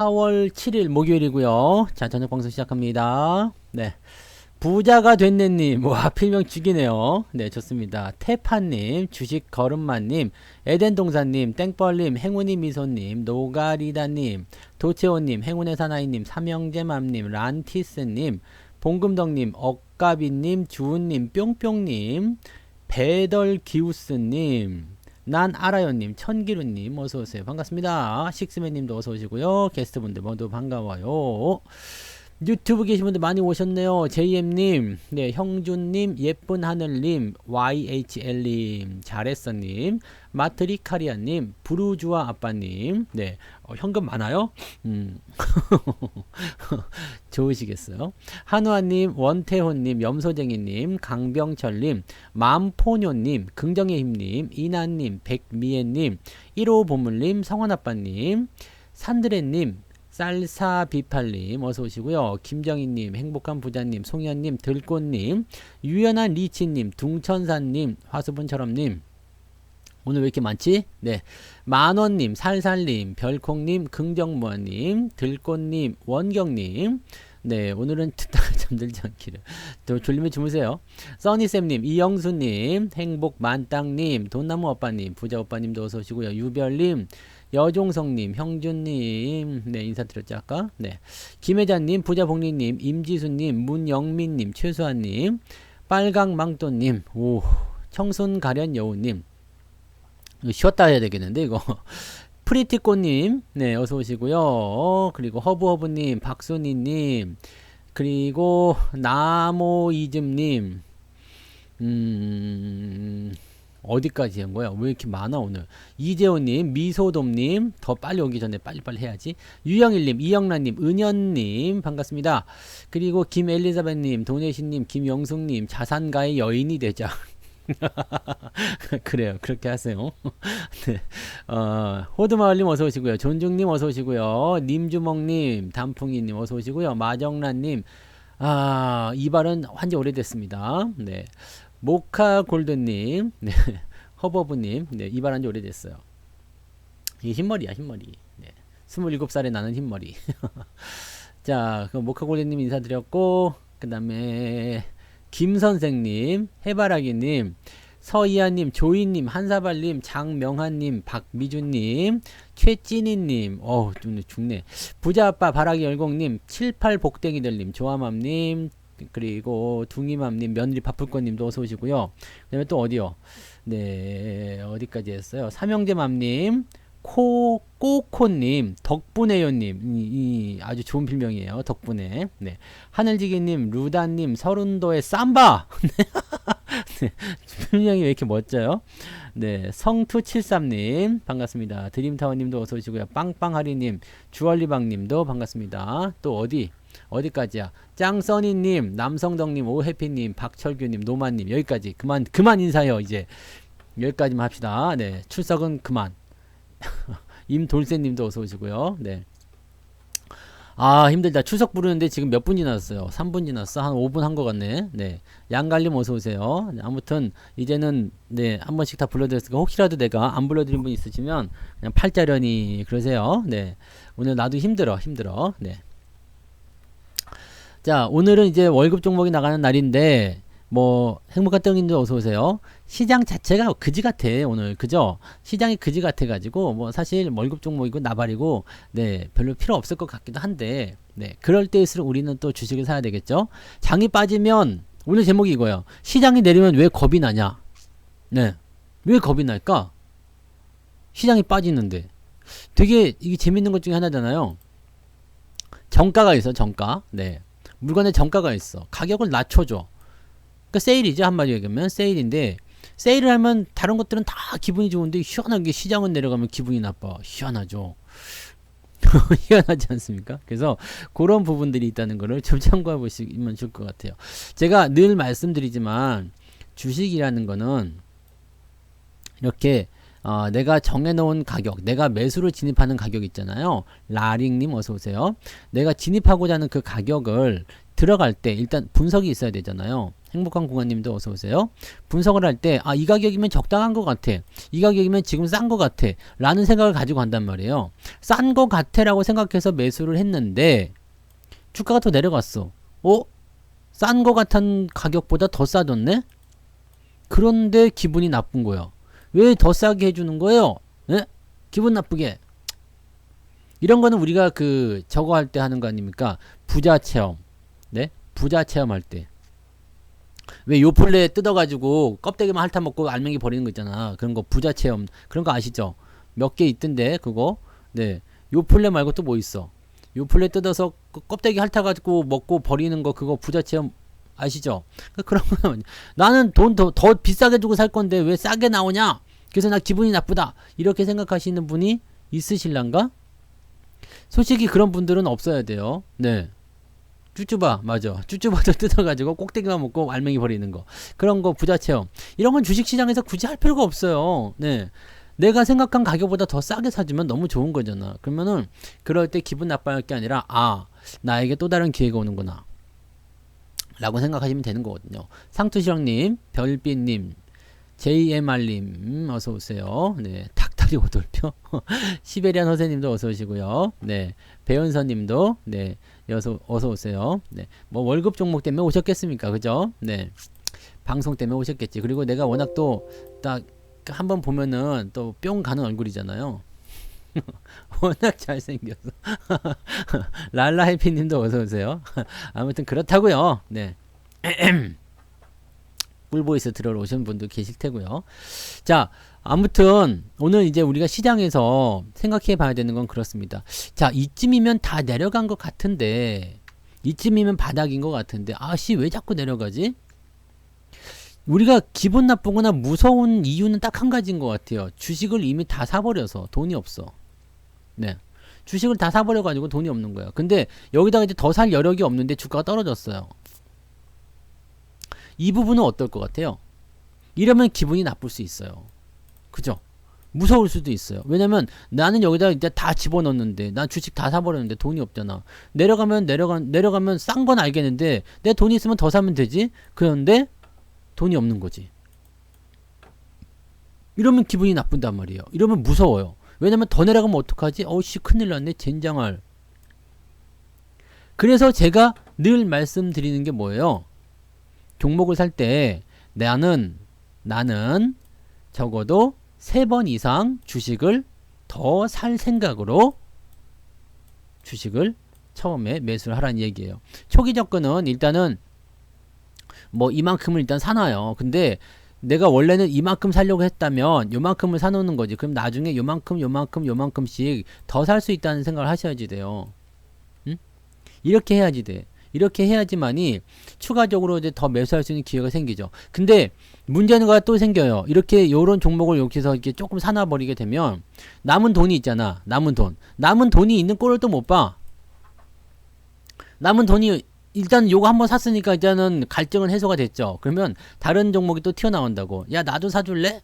4월 7일 목요일이고요. 자, 저녁 방송 시작합니다. 네. 부자가 됐네님. 와, 필명 죽이네요. 네, 좋습니다. 태파님, 주식 걸음마님, 에덴동사님, 땡벌님, 행운이 미소님, 노가리다님, 도채호님, 행운의 사나이님, 삼형제맘님, 란티스님, 봉금덕님, 억가비님, 주은님, 뿅뿅님, 배덜기우스님, 난 알아요님, 천기루님, 어서오세요. 반갑습니다. 식스맨님도 어서오시고요. 게스트분들 모두 반가워요. 유튜브 계신 분들 많이 오셨네요. JM님, 네, 형준님, 예쁜 하늘님, YHL님, 잘했어님, 마트리카리아님, 부르주아 아빠님, 네, 현금 많아요? 좋으시겠어요? 한우아님, 원태호님, 염소쟁이님, 강병철님, 맘포뇨님, 긍정의 힘님, 이나님, 백미애님, 1호 보물님, 성원아빠님, 산드레님, 쌀사비팔님 어서오시고요. 김정희님, 행복한 부자님, 송현님, 들꽃님, 유연한 리치님, 둥천사님, 화수분처럼님, 오늘 왜 이렇게 많지? 네. 만원님, 살살님, 별콩님, 긍정무아님, 들꽃님, 원경님. 네. 오늘은 듣다가 잠들지 않기를. 또 졸리면 주무세요. 써니쌤님, 이영수님, 행복만땅님, 돈나무 오빠님, 부자오빠님도 어서오시고요. 유별님, 여종성님, 형준님, 네, 인사드렸죠, 아까? 네. 김혜자님, 부자복리님, 임지수님, 문영민님, 최수아님, 빨강망토님, 오, 청순가련여우님, 쉬었다 해야 되겠는데, 이거. 프리티꼬님, 네, 어서오시고요. 그리고 허브허브님, 박순희님, 그리고 나모이즘님, 어디까지 한 거야? 왜 이렇게 많아 오늘? 이재호님, 미소돔님, 더 빨리 오기 전에 빨리빨리 해야지. 유영일님, 이영란님, 은현님 반갑습니다. 그리고 김엘리자벳님, 도네시님, 김영숙님, 자산가의 여인이 되자. 그래요, 그렇게 하세요. 네. 호드마을님 어서 오시고요. 존중님 어서 오시고요. 님주먹님, 단풍이님 어서 오시고요. 마정란님, 이발은 한지 오래됐습니다. 네. 모카 골드님, 네. 허버브님, 네. 이발한 지 오래됐어요. 이게 흰머리야, 흰머리. 네. 27살에 나는 흰머리. 자, 그 모카 골드님 인사드렸고, 그 다음에, 김선생님, 해바라기님, 서이아님, 조이님, 한사발님, 장명한님, 박미주님, 최찐이님, 좀 죽네. 부자아빠 바라기열공님, 78복댕이들님, 조아맘님, 그리고 둥이맘님, 며느리 바쁠거님도 어서오시고요. 그 다음에 또 어디요? 네, 어디까지 했어요? 삼형제맘님, 꼬코님, 덕분에요님, 이 아주 좋은 필명이에요. 덕분에. 네. 하늘지기님, 루다님, 서른도의 쌈바! 네. 필명이 왜 이렇게 멋져요? 네. 성투73님, 반갑습니다. 드림타워님도 어서오시고요. 빵빵하리님, 주얼리방님도 반갑습니다. 또 어디까지야? 짱써니님, 남성덕님, 오해피님, 박철규님, 노마님, 여기까지. 그만 인사해요, 이제. 여기까지만 합시다. 네. 출석은 그만. 임돌쇠님도 어서 오시고요. 네. 힘들다. 추석 부르는데 지금 몇 분 지났어요? 3분 지났어? 한 5분 한 것 같네. 네. 양갈림 어서 오세요. 네, 아무튼 이제는 네, 한 번씩 다 불러드렸으니까 혹시라도 내가 안 불러드린 분 있으시면 그냥 팔자련이 그러세요. 네. 오늘 나도 힘들어. 네. 자, 오늘은 이제 월급 종목이 나가는 날인데 뭐 행복한 떡님도 어서 오세요. 시장 자체가 그지 같아 오늘, 그죠? 시장이 그지 같아 가지고 뭐 사실 월급 종목이고 나발이고 네 별로 필요 없을 것 같기도 한데 네 그럴 때일수록 우리는 또 주식을 사야 되겠죠. 장이 빠지면 오늘 제목이 이거예요. 시장이 내리면 왜 겁이 나냐? 네, 왜 겁이 날까? 시장이 빠지는데 되게 이게 재밌는 것 중에 하나잖아요. 정가가 있어, 정가. 네, 물건에 정가가 있어. 가격을 낮춰줘. 그러니까 세일이죠, 한마디로 얘기하면 세일인데, 세일을 하면 다른 것들은 다 기분이 좋은데 희한하게 시장은 내려가면 기분이 나빠. 희한하죠. 희한하지 않습니까? 그래서 그런 부분들이 있다는 거를 좀 참고해 보시면 좋을 것 같아요. 제가 늘 말씀드리지만 주식이라는 거는 이렇게 내가 정해놓은 가격, 내가 매수를 진입하는 가격 있잖아요. 라링님 어서오세요. 내가 진입하고자 하는 그 가격을 들어갈 때 일단 분석이 있어야 되잖아요. 행복한 공간님도 어서 오세요. 분석을 할 때 이 가격이면 적당한 것 같아. 이 가격이면 지금 싼 것 같아. 라는 생각을 가지고 간단 말이에요. 싼 것 같아 라고 생각해서 매수를 했는데 주가가 더 내려갔어. 싼 것 같은 가격보다 더 싸졌네? 그런데 기분이 나쁜 거예요. 왜 더 싸게 해주는 거예요? 네? 기분 나쁘게. 이런 거는 우리가 저거 할 때 하는 거 아닙니까? 부자 체험. 네? 부자 체험 할 때. 왜 요플레 뜯어가지고 껍데기만 핥아먹고 알맹이 버리는 거 있잖아. 그런 거 부자 체험. 그런 거 아시죠? 몇 개 있던데, 그거. 네. 요플레 말고 또 뭐 있어? 요플레 뜯어서 껍데기 핥아가지고 먹고 버리는 거, 그거 부자 체험 아시죠? 그런 거. 나는 돈 더 비싸게 주고 살 건데 왜 싸게 나오냐? 그래서 나 기분이 나쁘다. 이렇게 생각하시는 분이 있으실란가? 솔직히 그런 분들은 없어야 돼요. 네. 쭈쭈바, 맞아. 쭈쭈바도 뜯어가지고 꼭대기만 먹고 알맹이 버리는 거. 그런 거 부자 체험. 이런 건 주식시장에서 굳이 할 필요가 없어요. 네. 내가 생각한 가격보다 더 싸게 사주면 너무 좋은 거잖아. 그러면은, 그럴 때 기분 나빠할 게 아니라, 나에게 또 다른 기회가 오는구나. 라고 생각하시면 되는 거거든요. 상투시랑님, 별빛님, JMR님, 어서오세요. 네. 닭다리 오돌뼈. 시베리안 허세님도 어서오시고요. 네. 배현선님도, 네. 어서오세요. 네. 뭐, 월급 종목 때문에 오셨겠습니까? 그죠? 네. 방송 때문에 오셨겠지. 그리고 내가 워낙 또, 딱, 한번 보면은 또 뿅 가는 얼굴이잖아요. 워낙 잘생겨서. 랄라 해피님도 어서오세요. 아무튼 그렇다고요. 네. 꿀보이스 들어오신 분도 계실 테고요. 자, 아무튼 오늘 이제 우리가 시장에서 생각해 봐야 되는 건 그렇습니다. 자, 이쯤이면 다 내려간 것 같은데, 이쯤이면 바닥인 것 같은데, 왜 자꾸 내려가지? 우리가 기분 나쁘거나 무서운 이유는 딱 한 가지인 것 같아요. 주식을 이미 다 사버려서 돈이 없어. 네. 주식을 다 사버려가지고 돈이 없는 거야. 근데 여기다가 이제 더 살 여력이 없는데 주가가 떨어졌어요. 이 부분은 어떨 것 같아요? 이러면 기분이 나쁠 수 있어요. 그죠? 무서울 수도 있어요. 왜냐면 나는 여기다 이제 다 집어넣었는데, 난 주식 다 사버렸는데 돈이 없잖아. 내려가면 싼 건 알겠는데, 내 돈이 있으면 더 사면 되지? 그런데 돈이 없는 거지. 이러면 기분이 나쁜단 말이에요. 이러면 무서워요. 왜냐면 더 내려가면 어떡하지? 큰일 났네. 젠장할. 그래서 제가 늘 말씀드리는 게 뭐예요? 종목을 살 때 나는 적어도 3번 이상 주식을 더 살 생각으로 주식을 처음에 매수를 하라는 얘기예요. 초기 접근은 일단은 뭐 이만큼을 일단 사놔요. 근데 내가 원래는 이만큼 살려고 했다면 요만큼을 사놓는 거지. 그럼 나중에 요만큼씩 더 살 수 있다는 생각을 하셔야지 돼요. 응? 이렇게 해야지 돼. 이렇게 해야지만이 추가적으로 이제 더 매수할 수 있는 기회가 생기죠. 근데 문제는 거 또 생겨요. 이렇게 요런 종목을 여기서 이렇게 조금 사놔버리게 되면 남은 돈이 있잖아. 남은 돈이 있는 꼴을 또 못 봐. 남은 돈이 일단 요거 한번 샀으니까 이제는 갈증은 해소가 됐죠. 그러면 다른 종목이 또 튀어나온다고. 야, 나도 사줄래?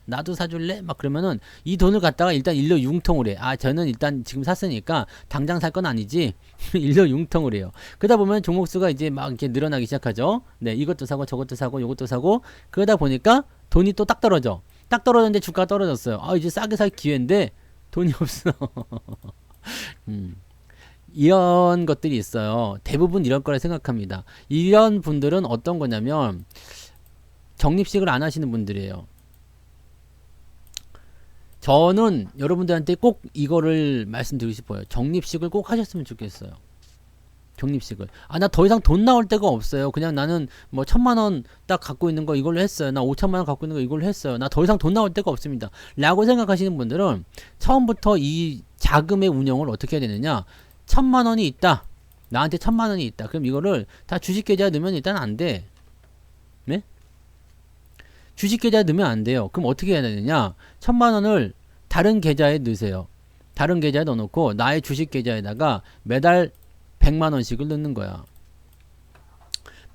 막 그러면은 이 돈을 갖다가 일단 일로 융통을 해. 저는 일단 지금 샀으니까 당장 살 건 아니지. 일로 융통을 해요. 그러다 보면 종목수가 이제 막 이렇게 늘어나기 시작하죠. 네, 이것도 사고 저것도 사고 요것도 사고. 그러다 보니까 돈이 또 딱 떨어져. 딱 떨어졌는데 주가가 떨어졌어요. 이제 싸게 살 기회인데 돈이 없어. 이런 것들이 있어요. 대부분 이럴 거라 생각합니다. 이런 분들은 어떤 거냐면 적립식을 안 하시는 분들이에요. 저는 여러분들한테 꼭 이거를 말씀드리고 싶어요. 적립식을 꼭 하셨으면 좋겠어요. 적립식을. 나 더 이상 돈 나올 데가 없어요. 그냥 나는 뭐 1,000,000원 딱 갖고 있는 거 이걸로 했어요. 나 5,000,000원 갖고 있는 거 이걸로 했어요. 나 더 이상 돈 나올 데가 없습니다. 라고 생각하시는 분들은 처음부터 이 자금의 운영을 어떻게 해야 되느냐? 1,000,000원이 있다. 나한테 1,000,000원이 있다. 그럼 이거를 다 주식 계좌에 넣으면 일단 안 돼. 네? 주식 계좌에 넣으면 안 돼요. 그럼 어떻게 해야 되느냐? 1,000,000원을 다른 계좌에 넣으세요. 다른 계좌에 넣어놓고 나의 주식 계좌에다가 매달 100만원씩을 넣는 거야.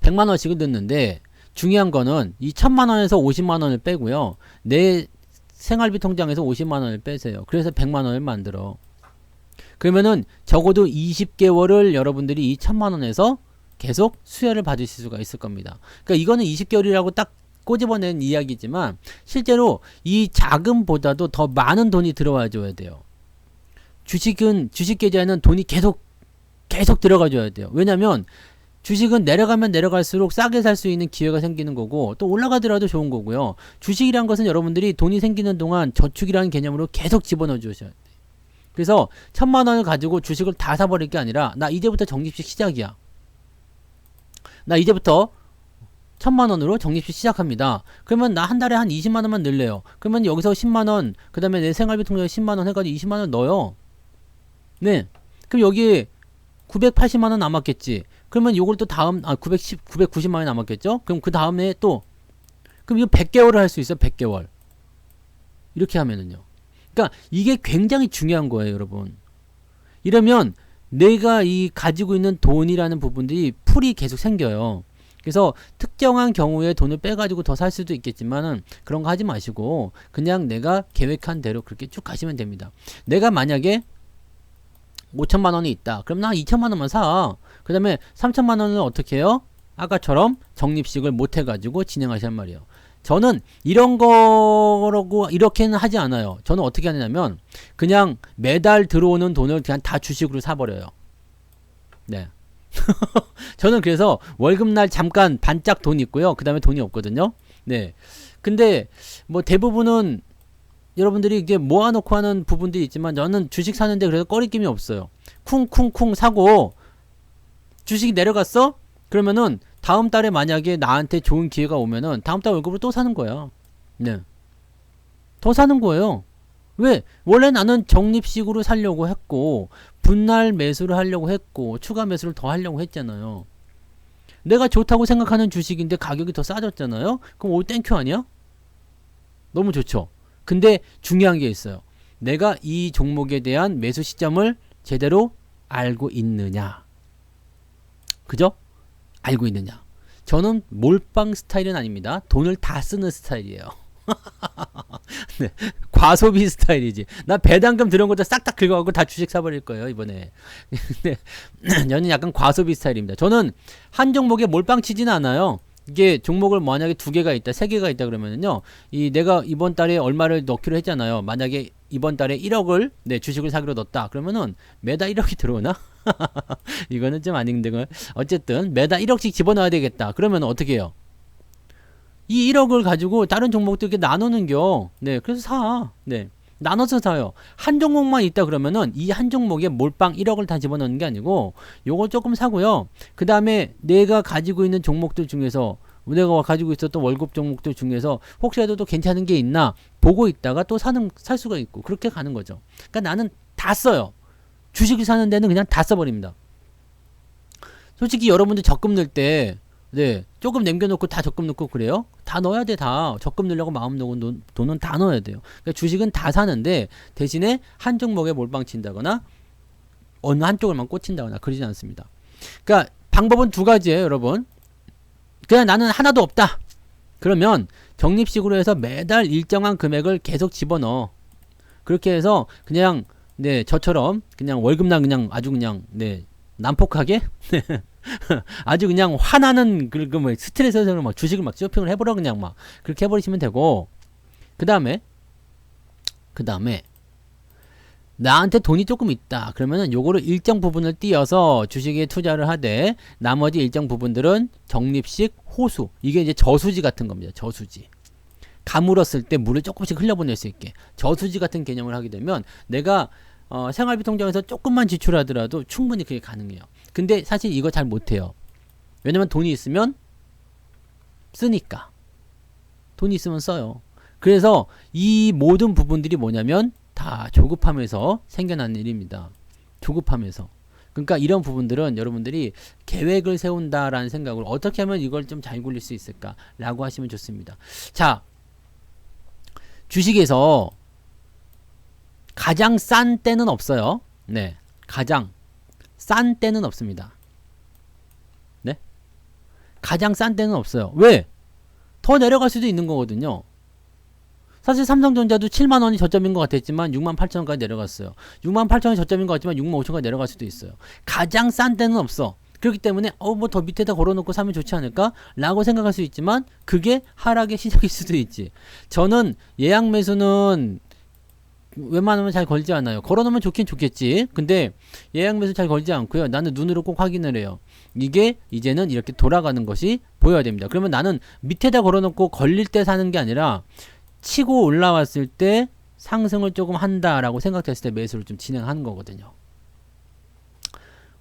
100만원씩을 넣는데 중요한 거는 이 1,000만원에서 50만원을 빼고요. 내 생활비 통장에서 50만원을 빼세요. 그래서 100만원을 만들어. 그러면은 적어도 20개월을 여러분들이 이 1,000만원에서 계속 수혜를 받으실 수가 있을 겁니다. 그러니까 이거는 20개월이라고 딱 꼬집어낸 이야기지만 실제로 이 자금보다도 더 많은 돈이 들어와 줘야 돼요. 주식 계좌에는 돈이 계속 들어가 줘야 돼요. 왜냐면 주식은 내려가면 내려갈수록 싸게 살 수 있는 기회가 생기는 거고 또 올라가더라도 좋은 거고요. 주식이란 것은 여러분들이 돈이 생기는 동안 저축이라는 개념으로 계속 집어넣어 주셔야 돼요. 그래서 1,000만 원을 가지고 주식을 다 사버릴 게 아니라 나 이제부터 적립식 시작이야. 나 이제부터 1,000만 원으로 적립식 시작합니다. 그러면 나 한 달에 한 20만 원만 넣을래요. 그러면 여기서 10만 원, 그 다음에 내 생활비 통장에 10만 원 해가지고 20만 원 넣어요. 네. 그럼 여기 980만 원 남았겠지. 그러면 요걸 또 다음 990만 원이 남았겠죠? 그럼 그 다음에 또 그럼 이거 100개월을 할 수 있어요. 100개월. 이렇게 하면은요. 그러니까 이게 굉장히 중요한 거예요, 여러분. 이러면 내가 이 가지고 있는 돈이라는 부분들이 풀이 계속 생겨요. 그래서 특정한 경우에 돈을 빼가지고 더 살 수도 있겠지만은 그런 거 하지 마시고 그냥 내가 계획한 대로 그렇게 쭉 가시면 됩니다. 내가 만약에 5천만 원이 있다. 그럼 나 2천만 원만 사. 그 다음에 3천만 원을 어떻게 해요? 아까처럼 적립식을 못 해가지고 진행하시란 말이에요. 저는 이런 거라고 이렇게는 하지 않아요. 저는 어떻게 하냐면 그냥 매달 들어오는 돈을 그냥 다 주식으로 사버려요. 네. 저는 그래서 월급날 잠깐 반짝 돈 있고요. 그 다음에 돈이 없거든요. 네. 근데 뭐 대부분은 여러분들이 이게 모아놓고 하는 부분들이 있지만 저는 주식 사는데 그래서 꺼리낌이 없어요. 쿵쿵쿵 사고 주식이 내려갔어? 그러면은 다음 달에 만약에 나한테 좋은 기회가 오면은 다음 달 월급으로 또 사는 거야. 네. 더 사는 거예요. 왜? 원래 나는 적립식으로 살려고 했고 분할 매수를 하려고 했고 추가 매수를 더 하려고 했잖아요. 내가 좋다고 생각하는 주식인데 가격이 더 싸졌잖아요. 그럼 올 땡큐 아니야? 너무 좋죠. 근데 중요한 게 있어요. 내가 이 종목에 대한 매수 시점을 제대로 알고 있느냐. 그죠? 알고 있느냐. 저는 몰빵 스타일은 아닙니다. 돈을 다 쓰는 스타일이에요. 네, 과소비 스타일이지. 나 배당금 들어온 것도 싹 다 긁어가고 다 주식 사버릴 거예요 이번에. 근데 저는 약간 과소비 스타일입니다. 저는 한 종목에 몰빵 치지는 않아요. 이게 종목을 만약에 2개가 있다 3개가 있다 그러면은요 내가 이번 달에 얼마를 넣기로 했잖아요. 만약에 이번 달에 1억을 주식을 사기로 넣었다 그러면은 매달 1억이 들어오나? 이거는 좀 아닌데 어쨌든 매달 1억씩 집어넣어야 되겠다. 그러면 어떻게 해요? 이 1억을 가지고 다른 종목들 이렇게 나누는겨. 네, 그래서 사. 네, 나눠서 사요. 한 종목만 있다 그러면은 이 한 종목에 몰빵 1억을 다 집어넣는 게 아니고 요걸 조금 사고요. 그 다음에 내가 가지고 있는 종목들 중에서 내가 가지고 있었던 월급 종목들 중에서 혹시라도 또 괜찮은 게 있나 보고 있다가 또 살 수가 있고 그렇게 가는 거죠. 그러니까 나는 다 써요. 주식을 사는 데는 그냥 다 써버립니다. 솔직히 여러분들 적금 넣을 때 조금 남겨놓고 다 적금 넣고 그래요? 다 넣어야 돼, 다. 적금 넣으려고 마음 놓은 돈은 다 넣어야 돼요. 그러니까 주식은 다 사는데 대신에 한 종목에 몰빵 친다거나 어느 한쪽을만 꽂힌다거나 그러지 않습니다. 그러니까 방법은 2가지예요, 여러분. 그냥 나는 하나도 없다. 그러면 적립식으로 해서 매달 일정한 금액을 계속 집어넣어. 그렇게 해서 그냥 저처럼 그냥 월급날 그냥 아주 그냥 난폭하게 아주 그냥 화나는 뭐 스트레스에서 막 주식을 막 쇼핑을 해보라 그냥 막 그렇게 해버리시면 되고 그 다음에 나한테 돈이 조금 있다 그러면은 요거를 일정 부분을 띄어서 주식에 투자를 하되 나머지 일정 부분들은 적립식 호수 이게 이제 저수지 같은 겁니다. 저수지 가물었을 때 물을 조금씩 흘려보낼 수 있게 저수지 같은 개념을 하게 되면 내가 생활비 통장에서 조금만 지출하더라도 충분히 그게 가능해요. 근데 사실 이거 잘 못해요. 왜냐면 돈이 있으면 쓰니까. 돈이 있으면 써요. 그래서 이 모든 부분들이 뭐냐면 다 조급함에서 생겨난 일입니다. 조급함에서. 그러니까 이런 부분들은 여러분들이 계획을 세운다라는 생각으로 어떻게 하면 이걸 좀 잘 굴릴 수 있을까 라고 하시면 좋습니다. 자, 주식에서 가장 싼 때는 없어요. 네, 가장 싼 때는 없습니다. 네, 가장 싼 때는 없어요. 왜? 더 내려갈 수도 있는 거거든요. 사실 삼성전자도 7만원이 저점인 것 같았지만 68,000원까지 내려갔어요. 68,000원이 저점인 것 같지만 65,000원까지 내려갈 수도 있어요. 가장 싼 때는 없어. 그렇기 때문에 뭐 더 밑에다 걸어놓고 사면 좋지 않을까? 라고 생각할 수 있지만 그게 하락의 시작일 수도 있지. 저는 예약 매수는 웬만하면 잘 걸지 않아요. 걸어놓으면 좋긴 좋겠지. 근데 예약 매수 잘 걸지 않고요. 나는 눈으로 꼭 확인을 해요. 이게 이제는 이렇게 돌아가는 것이 보여야 됩니다. 그러면 나는 밑에다 걸어놓고 걸릴 때 사는 게 아니라 치고 올라왔을 때 상승을 조금 한다라고 생각됐을 때 매수를 좀 진행하는 거거든요.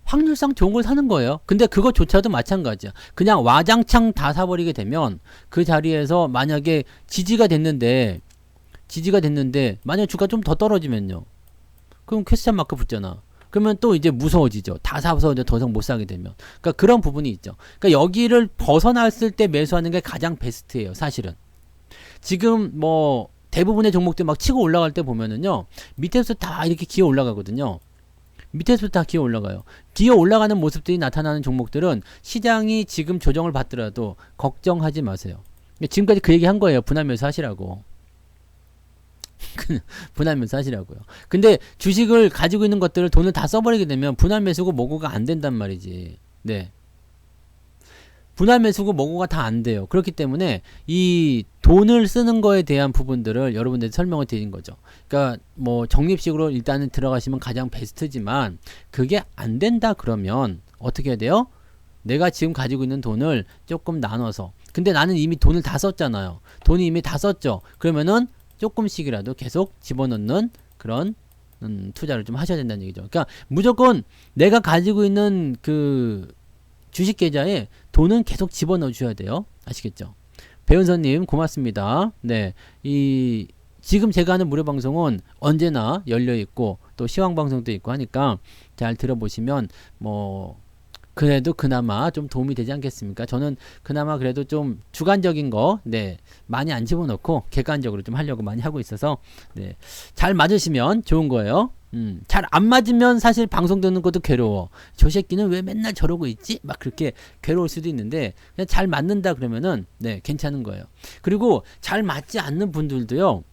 확률상 좋은 걸 사는 거예요. 근데 그것조차도 마찬가지야. 그냥 와장창 다 사버리게 되면 그 자리에서 만약에 지지가 됐는데 만약 주가 좀 더 떨어지면요. 그럼 퀘스천 마크 붙잖아. 그러면 또 이제 무서워지죠. 다 사서 이제 더 이상 못 사게 되면. 그러니까 그런 부분이 있죠. 그러니까 여기를 벗어났을 때 매수하는 게 가장 베스트예요. 사실은. 지금 뭐 대부분의 종목들 막 치고 올라갈 때 보면은요. 밑에서 다 이렇게 기어 올라가거든요. 밑에서 다 기어 올라가요. 기어 올라가는 모습들이 나타나는 종목들은 시장이 지금 조정을 받더라도 걱정하지 마세요. 지금까지 그 얘기 한 거예요. 분할 매수 하시라고. 분할 매수 하시라고요. 근데 주식을 가지고 있는 것들을 돈을 다 써버리게 되면 분할 매수고 뭐고가 안 된단 말이지. 네. 분할 매수고 뭐고가 다 안 돼요. 그렇기 때문에 이 돈을 쓰는 거에 대한 부분들을 여러분들이 설명을 드린 거죠. 그러니까 뭐 적립식으로 일단은 들어가시면 가장 베스트지만 그게 안 된다 그러면 어떻게 해야 돼요? 내가 지금 가지고 있는 돈을 조금 나눠서, 근데 나는 이미 돈을 다 썼잖아요. 돈이 이미 다 썼죠. 그러면은 조금씩이라도 계속 집어넣는 그런 투자를 좀 하셔야 된다는 얘기죠. 그러니까 무조건 내가 가지고 있는 그 주식 계좌에 돈은 계속 집어넣어 주셔야 돼요. 아시겠죠? 배은서님 고맙습니다. 네, 지금 제가 하는 무료 방송은 언제나 열려 있고 또 시황 방송도 있고 하니까 잘 들어보시면 뭐 그래도 그나마 좀 도움이 되지 않겠습니까? 저는 그나마 그래도 좀 주관적인 거, 네, 많이 안 집어넣고 객관적으로 좀 하려고 많이 하고 있어서, 네, 잘 맞으시면 좋은 거예요. 잘 안 맞으면 사실 방송 듣는 것도 괴로워. 저 새끼는 왜 맨날 저러고 있지? 막 그렇게 괴로울 수도 있는데, 그냥 잘 맞는다 그러면은, 네, 괜찮은 거예요. 그리고 잘 맞지 않는 분들도요,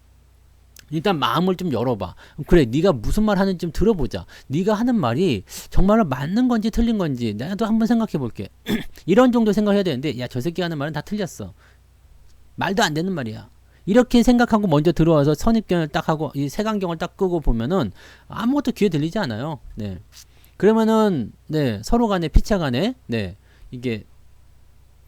일단 마음을 좀 열어봐. 그래, 네가 무슨 말 하는지 좀 들어보자. 네가 하는 말이 정말로 맞는 건지 틀린 건지 나도 한번 생각해 볼게. 이런 정도 생각해야 되는데, 야, 저 새끼 하는 말은 다 틀렸어. 말도 안 되는 말이야. 이렇게 생각하고 먼저 들어와서 선입견을 딱 하고 이 색안경을 딱 끄고 보면은 아무것도 귀에 들리지 않아요. 네. 그러면은 네, 서로 간에 피차 간에 네, 이게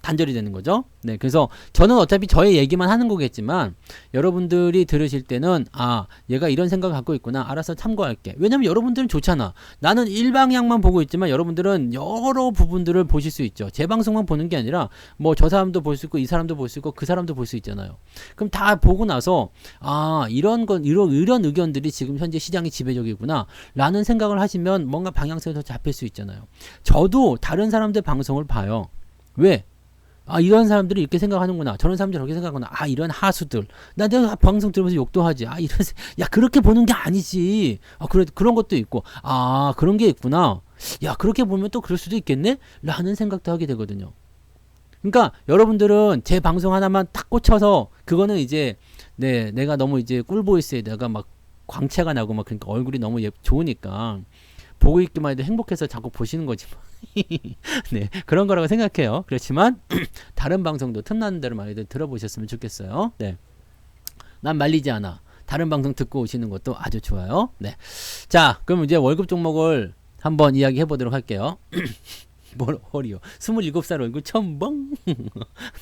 단절이 되는 거죠. 네, 그래서 저는 어차피 저의 얘기만 하는 거겠지만 여러분들이 들으실 때는 아, 얘가 이런 생각을 갖고 있구나. 알아서 참고할게. 왜냐면 여러분들은 좋잖아. 나는 일방향만 보고 있지만 여러분들은 여러 부분들을 보실 수 있죠. 제 방송만 보는 게 아니라 뭐 저 사람도 볼 수 있고 이 사람도 볼 수 있고 그 사람도 볼 수 있잖아요. 그럼 다 보고 나서 아, 이런 의견들이 지금 현재 시장이 지배적이구나 라는 생각을 하시면 뭔가 방향성이 더 잡힐 수 있잖아요. 저도 다른 사람들 방송을 봐요. 왜? 아, 이런 사람들이 이렇게 생각하는구나. 저런 사람들이 저렇게 생각하구나. 아, 이런 하수들. 나 내가 방송 들으면서 욕도 하지. 아, 야, 그렇게 보는 게 아니지. 아, 그런 것도 있고. 아, 그런 게 있구나. 야, 그렇게 보면 또 그럴 수도 있겠네? 라는 생각도 하게 되거든요. 그러니까 여러분들은 제 방송 하나만 딱 꽂혀서 그거는 이제, 네, 내가 너무 이제 꿀보이스에다가 막 광채가 나고 막 그러니까 얼굴이 너무 좋으니까 보고 있기만 해도 행복해서 자꾸 보시는 거지만. 네, 그런 거라고 생각해요. 그렇지만 다른 방송도 틈나는 대로 많이들 들어보셨으면 좋겠어요. 네, 난 말리지 않아. 다른 방송 듣고 오시는 것도 아주 좋아요. 네, 자, 그럼 이제 월급 종목을 한번 이야기해 보도록 할게요. 뭘 허리요? 27살 얼굴 처음 뻥.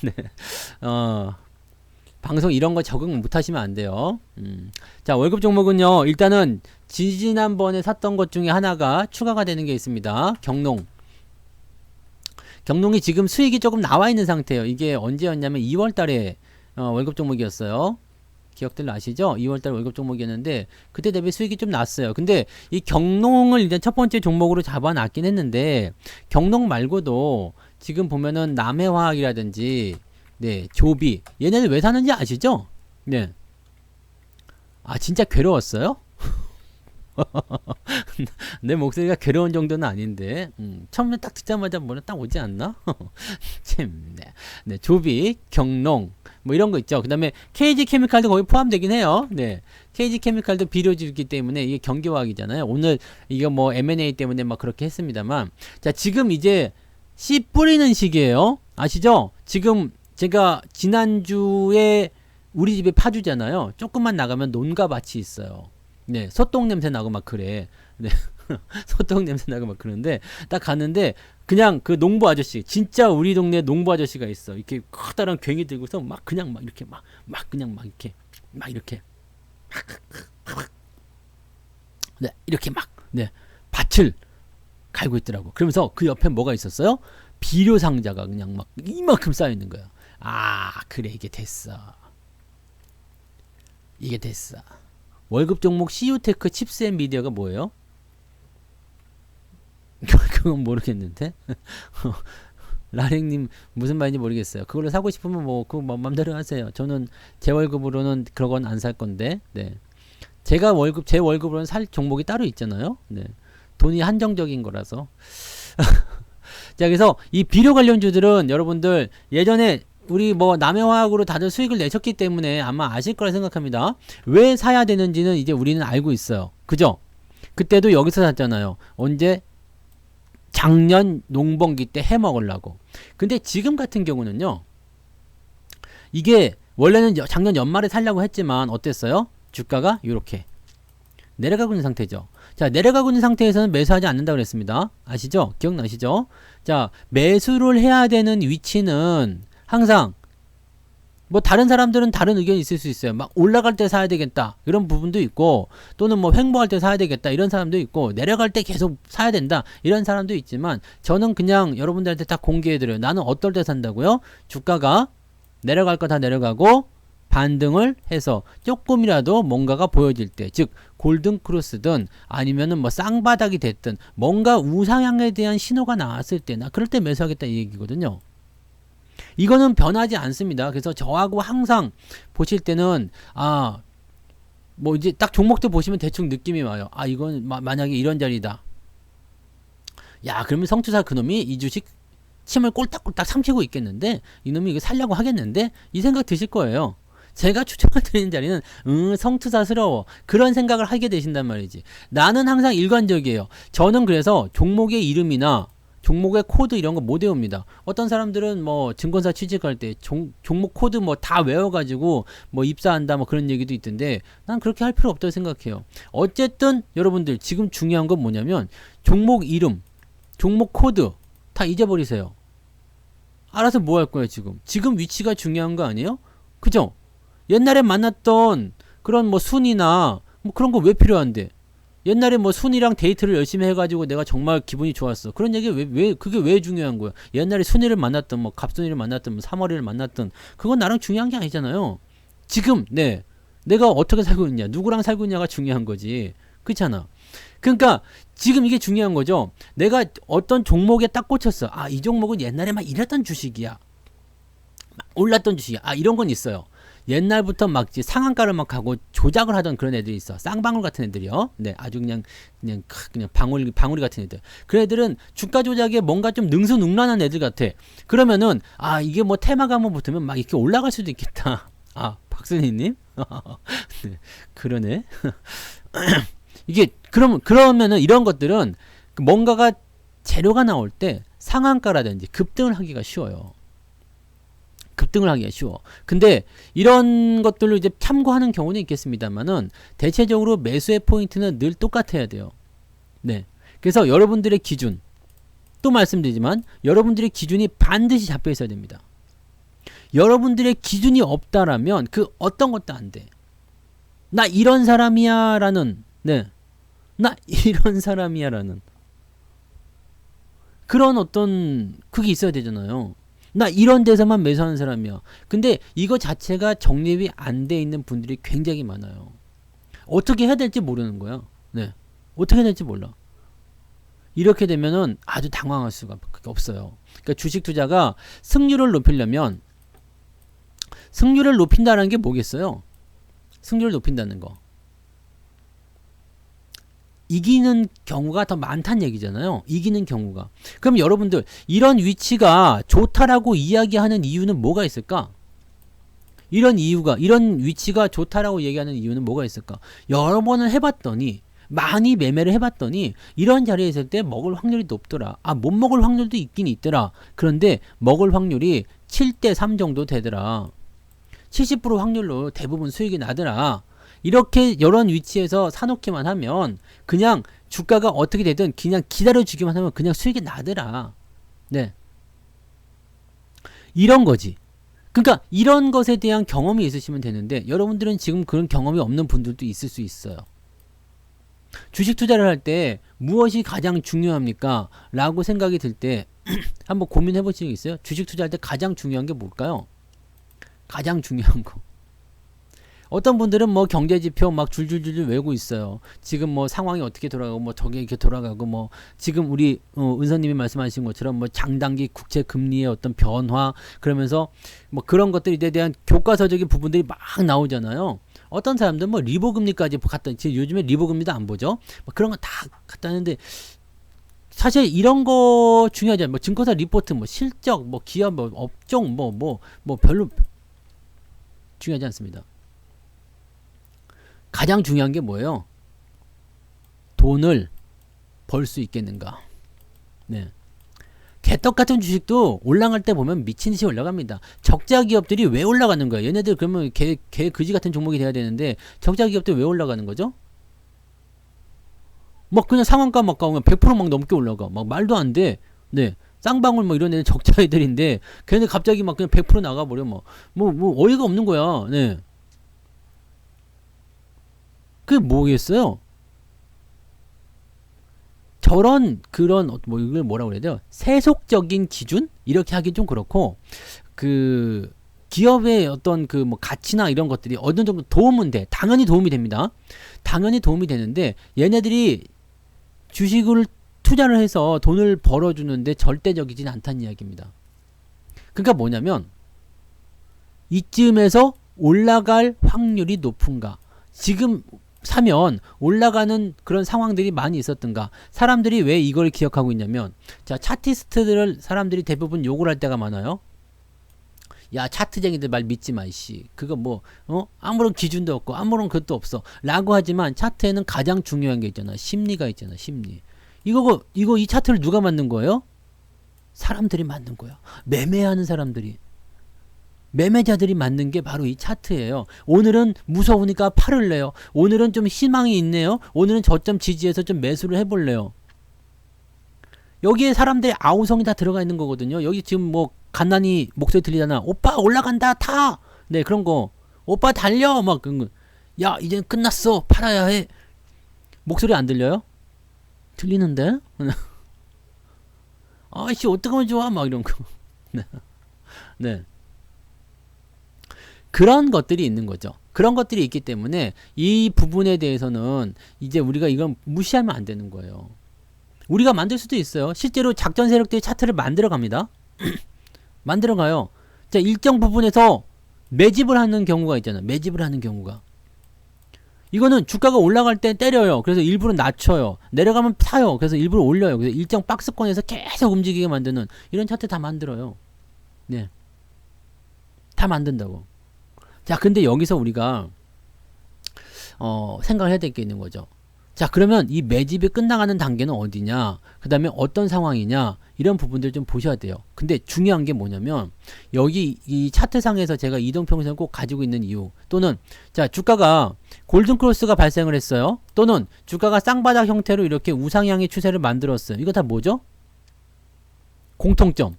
네, 방송 이런 거 적응 못 하시면 안 돼요. 자, 월급 종목은요, 일단은 지난번에 샀던 것 중에 하나가 추가가 되는 게 있습니다. 경농이 지금 수익이 조금 나와 있는 상태예요. 이게 언제였냐면 2월 달에 월급 종목이었어요. 기억들 나시죠? 2월 달 월급 종목이었는데 그때 대비 수익이 좀 났어요. 근데 이 경농을 일단 첫 번째 종목으로 잡아놨긴 했는데 경농 말고도 지금 보면은 남해화학이라든지 네, 조비 얘네들 왜 사는지 아시죠? 네. 아, 진짜 괴로웠어요? 내 목소리가 괴로운 정도는 아닌데 처음에 딱 듣자마자 뭐는 딱 오지 않나? 참, 네, 조비, 경농 뭐 이런 거 있죠. 그 다음에 KG케미칼도 거기 포함되긴 해요. 네, KG케미칼도 비료주기 때문에 이게 경기화학이잖아요. 오늘 이거 뭐 M&A 때문에 막 그렇게 했습니다만, 자, 지금 이제 씨 뿌리는 시기예요. 아시죠? 지금 제가 지난주에 우리 집에 파주잖아요. 조금만 나가면 논가밭이 있어요. 네, 소똥 냄새 나고 막 그래. 네, 소똥 냄새 나고 막 그러는데 딱 갔는데 그냥 그 농부 아저씨, 진짜 우리 동네 농부 아저씨가 있어. 이렇게 커다란 괭이 들고서 막 그냥 막 이렇게 막 그냥 막 이렇게 네, 이렇게 막 네, 밭을 갈고 있더라고. 그러면서 그 옆에 뭐가 있었어요? 비료 상자가 그냥 막 이만큼 쌓여 있는 거야. 아, 그래, 이게 됐어. 이게 됐어. 월급 종목 CU테크 칩스앤미디어가 뭐예요? 그건 모르겠는데. 라랭님 무슨 말인지 모르겠어요. 그걸로 사고 싶으면 뭐 그 맘대로 하세요. 저는 제 월급으로는 그런 건 안 살 건데. 네. 제 월급으로는 살 종목이 따로 있잖아요. 네. 돈이 한정적인 거라서. 자, 그래서 이 비료 관련주들은 여러분들 예전에 우리 뭐 남해화학으로 다들 수익을 내셨기 때문에 아마 아실 거라 생각합니다. 왜 사야 되는지는 이제 우리는 알고 있어요. 그죠? 그때도 여기서 샀잖아요. 언제? 작년 농번기 때 해먹으려고. 근데 지금 같은 경우는요. 이게 원래는 작년 연말에 살려고 했지만 어땠어요? 주가가 이렇게 내려가고 있는 상태죠. 자, 내려가고 있는 상태에서는 매수하지 않는다고 그랬습니다. 아시죠? 기억나시죠? 자, 매수를 해야 되는 위치는 항상 뭐 다른 사람들은 다른 의견이 있을 수 있어요. 막 올라갈 때 사야 되겠다 이런 부분도 있고, 또는 뭐 횡보할 때 사야 되겠다 이런 사람도 있고, 내려갈 때 계속 사야 된다 이런 사람도 있지만, 저는 그냥 여러분들한테 다 공개해드려요. 나는 어떨 때 산다고요? 주가가 내려갈 거 다 내려가고 반등을 해서 조금이라도 뭔가가 보여질 때, 즉 골든 크로스든 아니면은 뭐 쌍바닥이 됐든 뭔가 우상향에 대한 신호가 나왔을 때, 나 그럴 때 매수하겠다 이 얘기거든요. 이거는 변하지 않습니다. 그래서 저하고 항상 보실 때는 뭐 이제 딱 종목들 보시면 대충 느낌이 와요. 이건 만약에 이런 자리다. 야, 그러면 성투사 그놈이 이 주식 침을 꼴딱꼴딱 삼키고 있겠는데, 이놈이 이거 살려고 하겠는데, 이 생각 드실 거예요. 제가 추천을 드리는 자리는 성투사스러워, 그런 생각을 하게 되신단 말이지. 나는 항상 일관적이에요. 저는 그래서 종목의 이름이나 종목의 코드 이런 거 못 외웁니다. 어떤 사람들은 뭐 증권사 취직할 때 종목 코드 뭐 다 외워가지고 뭐 입사한다 뭐 그런 얘기도 있던데, 난 그렇게 할 필요 없다고 생각해요. 어쨌든 여러분들 지금 중요한 건 뭐냐면 종목 이름, 종목 코드 다 잊어버리세요. 알아서 뭐 할 거예요. 지금 위치가 중요한 거 아니에요? 그죠? 옛날에 만났던 그런 뭐 순이나 뭐 그런 거 왜 필요한데? 옛날에 뭐 순이랑 데이트를 열심히 해가지고 내가 정말 기분이 좋았어. 그런 얘기 그게 왜 중요한 거야? 옛날에 순이를 만났던, 뭐 갑순이를 만났던, 뭐 삼월이를 만났던, 그건 나랑 중요한 게 아니잖아요. 지금, 내가 어떻게 살고 있냐, 누구랑 살고 있냐가 중요한 거지. 그렇잖아. 그러니까 지금 이게 중요한 거죠. 내가 어떤 종목에 딱 꽂혔어. 이 종목은 옛날에 막 이랬던 주식이야. 막 올랐던 주식이야. 이런 건 있어요. 옛날부터 막 상한가를 막 가고 조작을 하던 그런 애들이 있어. 쌍방울 같은 애들이요. 네, 아주 그냥 방울이 같은 애들. 그 애들은 주가 조작에 뭔가 좀 능수능란한 애들 같아. 그러면은 이게 뭐 테마가 한번 붙으면 막 이렇게 올라갈 수도 있겠다. 박순희님, 네, 그러네. 이게 그러면은 이런 것들은 뭔가가 재료가 나올 때 상한가라든지 급등을 하기가 쉬워요. 근데 이런 것들로 이제 참고하는 경우는 있겠습니다만은, 대체적으로 매수의 포인트는 늘 똑같아야 돼요. 네. 그래서 여러분들의 기준, 또 말씀드리지만 여러분들의 기준이 반드시 잡혀 있어야 됩니다. 여러분들의 기준이 없다라면 그 어떤 것도 안 돼. 나 이런 사람이야 라는, 나 이런 사람이야 라는 그런 어떤 그게 있어야 되잖아요. 나 이런 데서만 매수하는 사람이야. 근데 이거 자체가 정립이 안 돼 있는 분들이 굉장히 많아요. 어떻게 해야 될지 모르는 거야. 어떻게 해야 될지 몰라. 이렇게 되면은 아주 당황할 수가 없어요. 그러니까 주식 투자가 승률을 높이려면, 승률을 높인다는 게 뭐겠어요? 승률을 높인다는 거. 이기는 경우가 더 많다는 얘기잖아요. 이기는 경우가. 그럼 여러분들 이런 위치가 좋다라고 이야기하는 이유는 뭐가 있을까? 이런 위치가 좋다라고 얘기하는 이유는 뭐가 있을까? 여러 번을 해봤더니 많이 매매를 해봤더니 이런 자리에 있을 때 먹을 확률이 높더라. 아, 못 먹을 확률도 있긴 있더라. 그런데 먹을 확률이 7대 3 정도 되더라. 70% 확률로 대부분 수익이 나더라. 이렇게 이런 위치에서 사놓기만 하면 그냥 주가가 어떻게 되든 그냥 기다려주기만 하면 그냥 수익이 나더라. 네. 이런 거지. 그러니까 이런 것에 대한 경험이 있으시면 되는데 여러분들은 지금 그런 경험이 없는 분들도 있을 수 있어요. 주식 투자를 할 때 무엇이 가장 중요합니까? 라고 생각이 들 때 한번 고민해 보신 적 있어요? 주식 투자할 때 가장 중요한 게 뭘까요? 가장 중요한 거. 어떤 분들은 뭐 경제지표 막 줄줄줄 외우고 있어요. 지금 뭐 상황이 어떻게 돌아가고 뭐 저게 이렇게 돌아가고 뭐 지금 우리 은서님이 말씀하신 것처럼 뭐 장단기 국채 금리의 어떤 변화 그러면서 뭐 그런 것들에 대한 교과서적인 부분들이 막 나오잖아요. 어떤 사람들은 뭐 리보 금리까지 갖다 지금 요즘에 리보 금리도 안 보죠. 뭐 그런 거 다 갖다 하는데 사실 이런 거 중요하지 않아요. 뭐 증권사 리포트 뭐 실적 뭐 기업 뭐 업종 뭐 별로 중요하지 않습니다. 가장 중요한 게 뭐예요? 돈을 벌 수 있겠는가. 네. 개떡 같은 주식도 올라갈 때 보면 미친 듯이 올라갑니다. 적자 기업들이 왜 올라가는 거예요? 얘네들 그러면 개 그지 같은 종목이 돼야 되는데 적자 기업들 왜 올라가는 거죠? 막 그냥 상한가 막 가면 100% 막 넘게 올라가. 막 말도 안 돼. 네. 쌍방울 뭐 이런 애는 적자 애들인데 걔네 갑자기 막 그냥 100% 나가버려. 뭐 어이가 없는 거야. 네. 그게 뭐겠어요? 저런 그런 뭐 이걸 뭐라고 그래야 돼요? 세속적인 기준 이렇게 하기 좀 그렇고 그 기업의 어떤 그 뭐 가치나 이런 것들이 어느 정도 도움은 돼. 당연히 도움이 됩니다. 당연히 도움이 되는데 얘네들이 주식을 투자를 해서 돈을 벌어주는데 절대적이진 않다는 이야기입니다. 그러니까 뭐냐면 이쯤에서 올라갈 확률이 높은가? 지금 사면 올라가는 그런 상황들이 많이 있었던가? 사람들이 왜 이걸 기억하고 있냐면 자 차티스트들을 사람들이 대부분 욕을 할 때가 많아요. 야 차트쟁이들 말 믿지 마 이씨. 그거 뭐 아무런 기준도 없고 아무런 것도 없어 라고 하지만 차트에는 가장 중요한 게 있잖아. 심리가 있잖아. 심리. 이거 이 차트를 누가 만든 거예요? 사람들이 만든 거야. 매매하는 사람들이. 매매자들이 만든 게 바로 이 차트예요. 오늘은 무서우니까 팔을 내요. 오늘은 좀 희망이 있네요. 오늘은 저점 지지해서 좀 매수를 해볼래요. 여기에 사람들의 아우성이 다 들어가 있는 거거든요. 여기 지금 뭐 간단히 목소리 들리잖아. 오빠 올라간다 타. 네 그런 거. 오빠 달려 막 그런 거. 야 이젠 끝났어 팔아야 해. 목소리 안 들려요? 들리는데? 아이씨 어떡하면 좋아 막 이런 거. 네. 그런 것들이 있는 거죠. 그런 것들이 있기 때문에 이 부분에 대해서는 이제 우리가 이건 무시하면 안 되는 거예요. 우리가 만들 수도 있어요. 실제로 작전 세력들이 차트를 만들어 갑니다. 만들어 가요. 자, 일정 부분에서 매집을 하는 경우가 있잖아요. 매집을 하는 경우가. 이거는 주가가 올라갈 때 때려요. 그래서 일부러 낮춰요. 내려가면 사요. 그래서 일부러 올려요. 그래서 일정 박스권에서 계속 움직이게 만드는 이런 차트 다 만들어요. 네. 다 만든다고. 자, 근데 여기서 우리가 생각을 해야 될 게 있는 거죠. 자, 그러면 이 매집이 끝나가는 단계는 어디냐? 그 다음에 어떤 상황이냐? 이런 부분들 좀 보셔야 돼요. 근데 중요한 게 뭐냐면 여기 이 차트상에서 제가 이동평선을 꼭 가지고 있는 이유 또는 자 주가가 골든크로스가 발생을 했어요. 또는 주가가 쌍바닥 형태로 이렇게 우상향의 추세를 만들었어요. 이거 다 뭐죠? 공통점.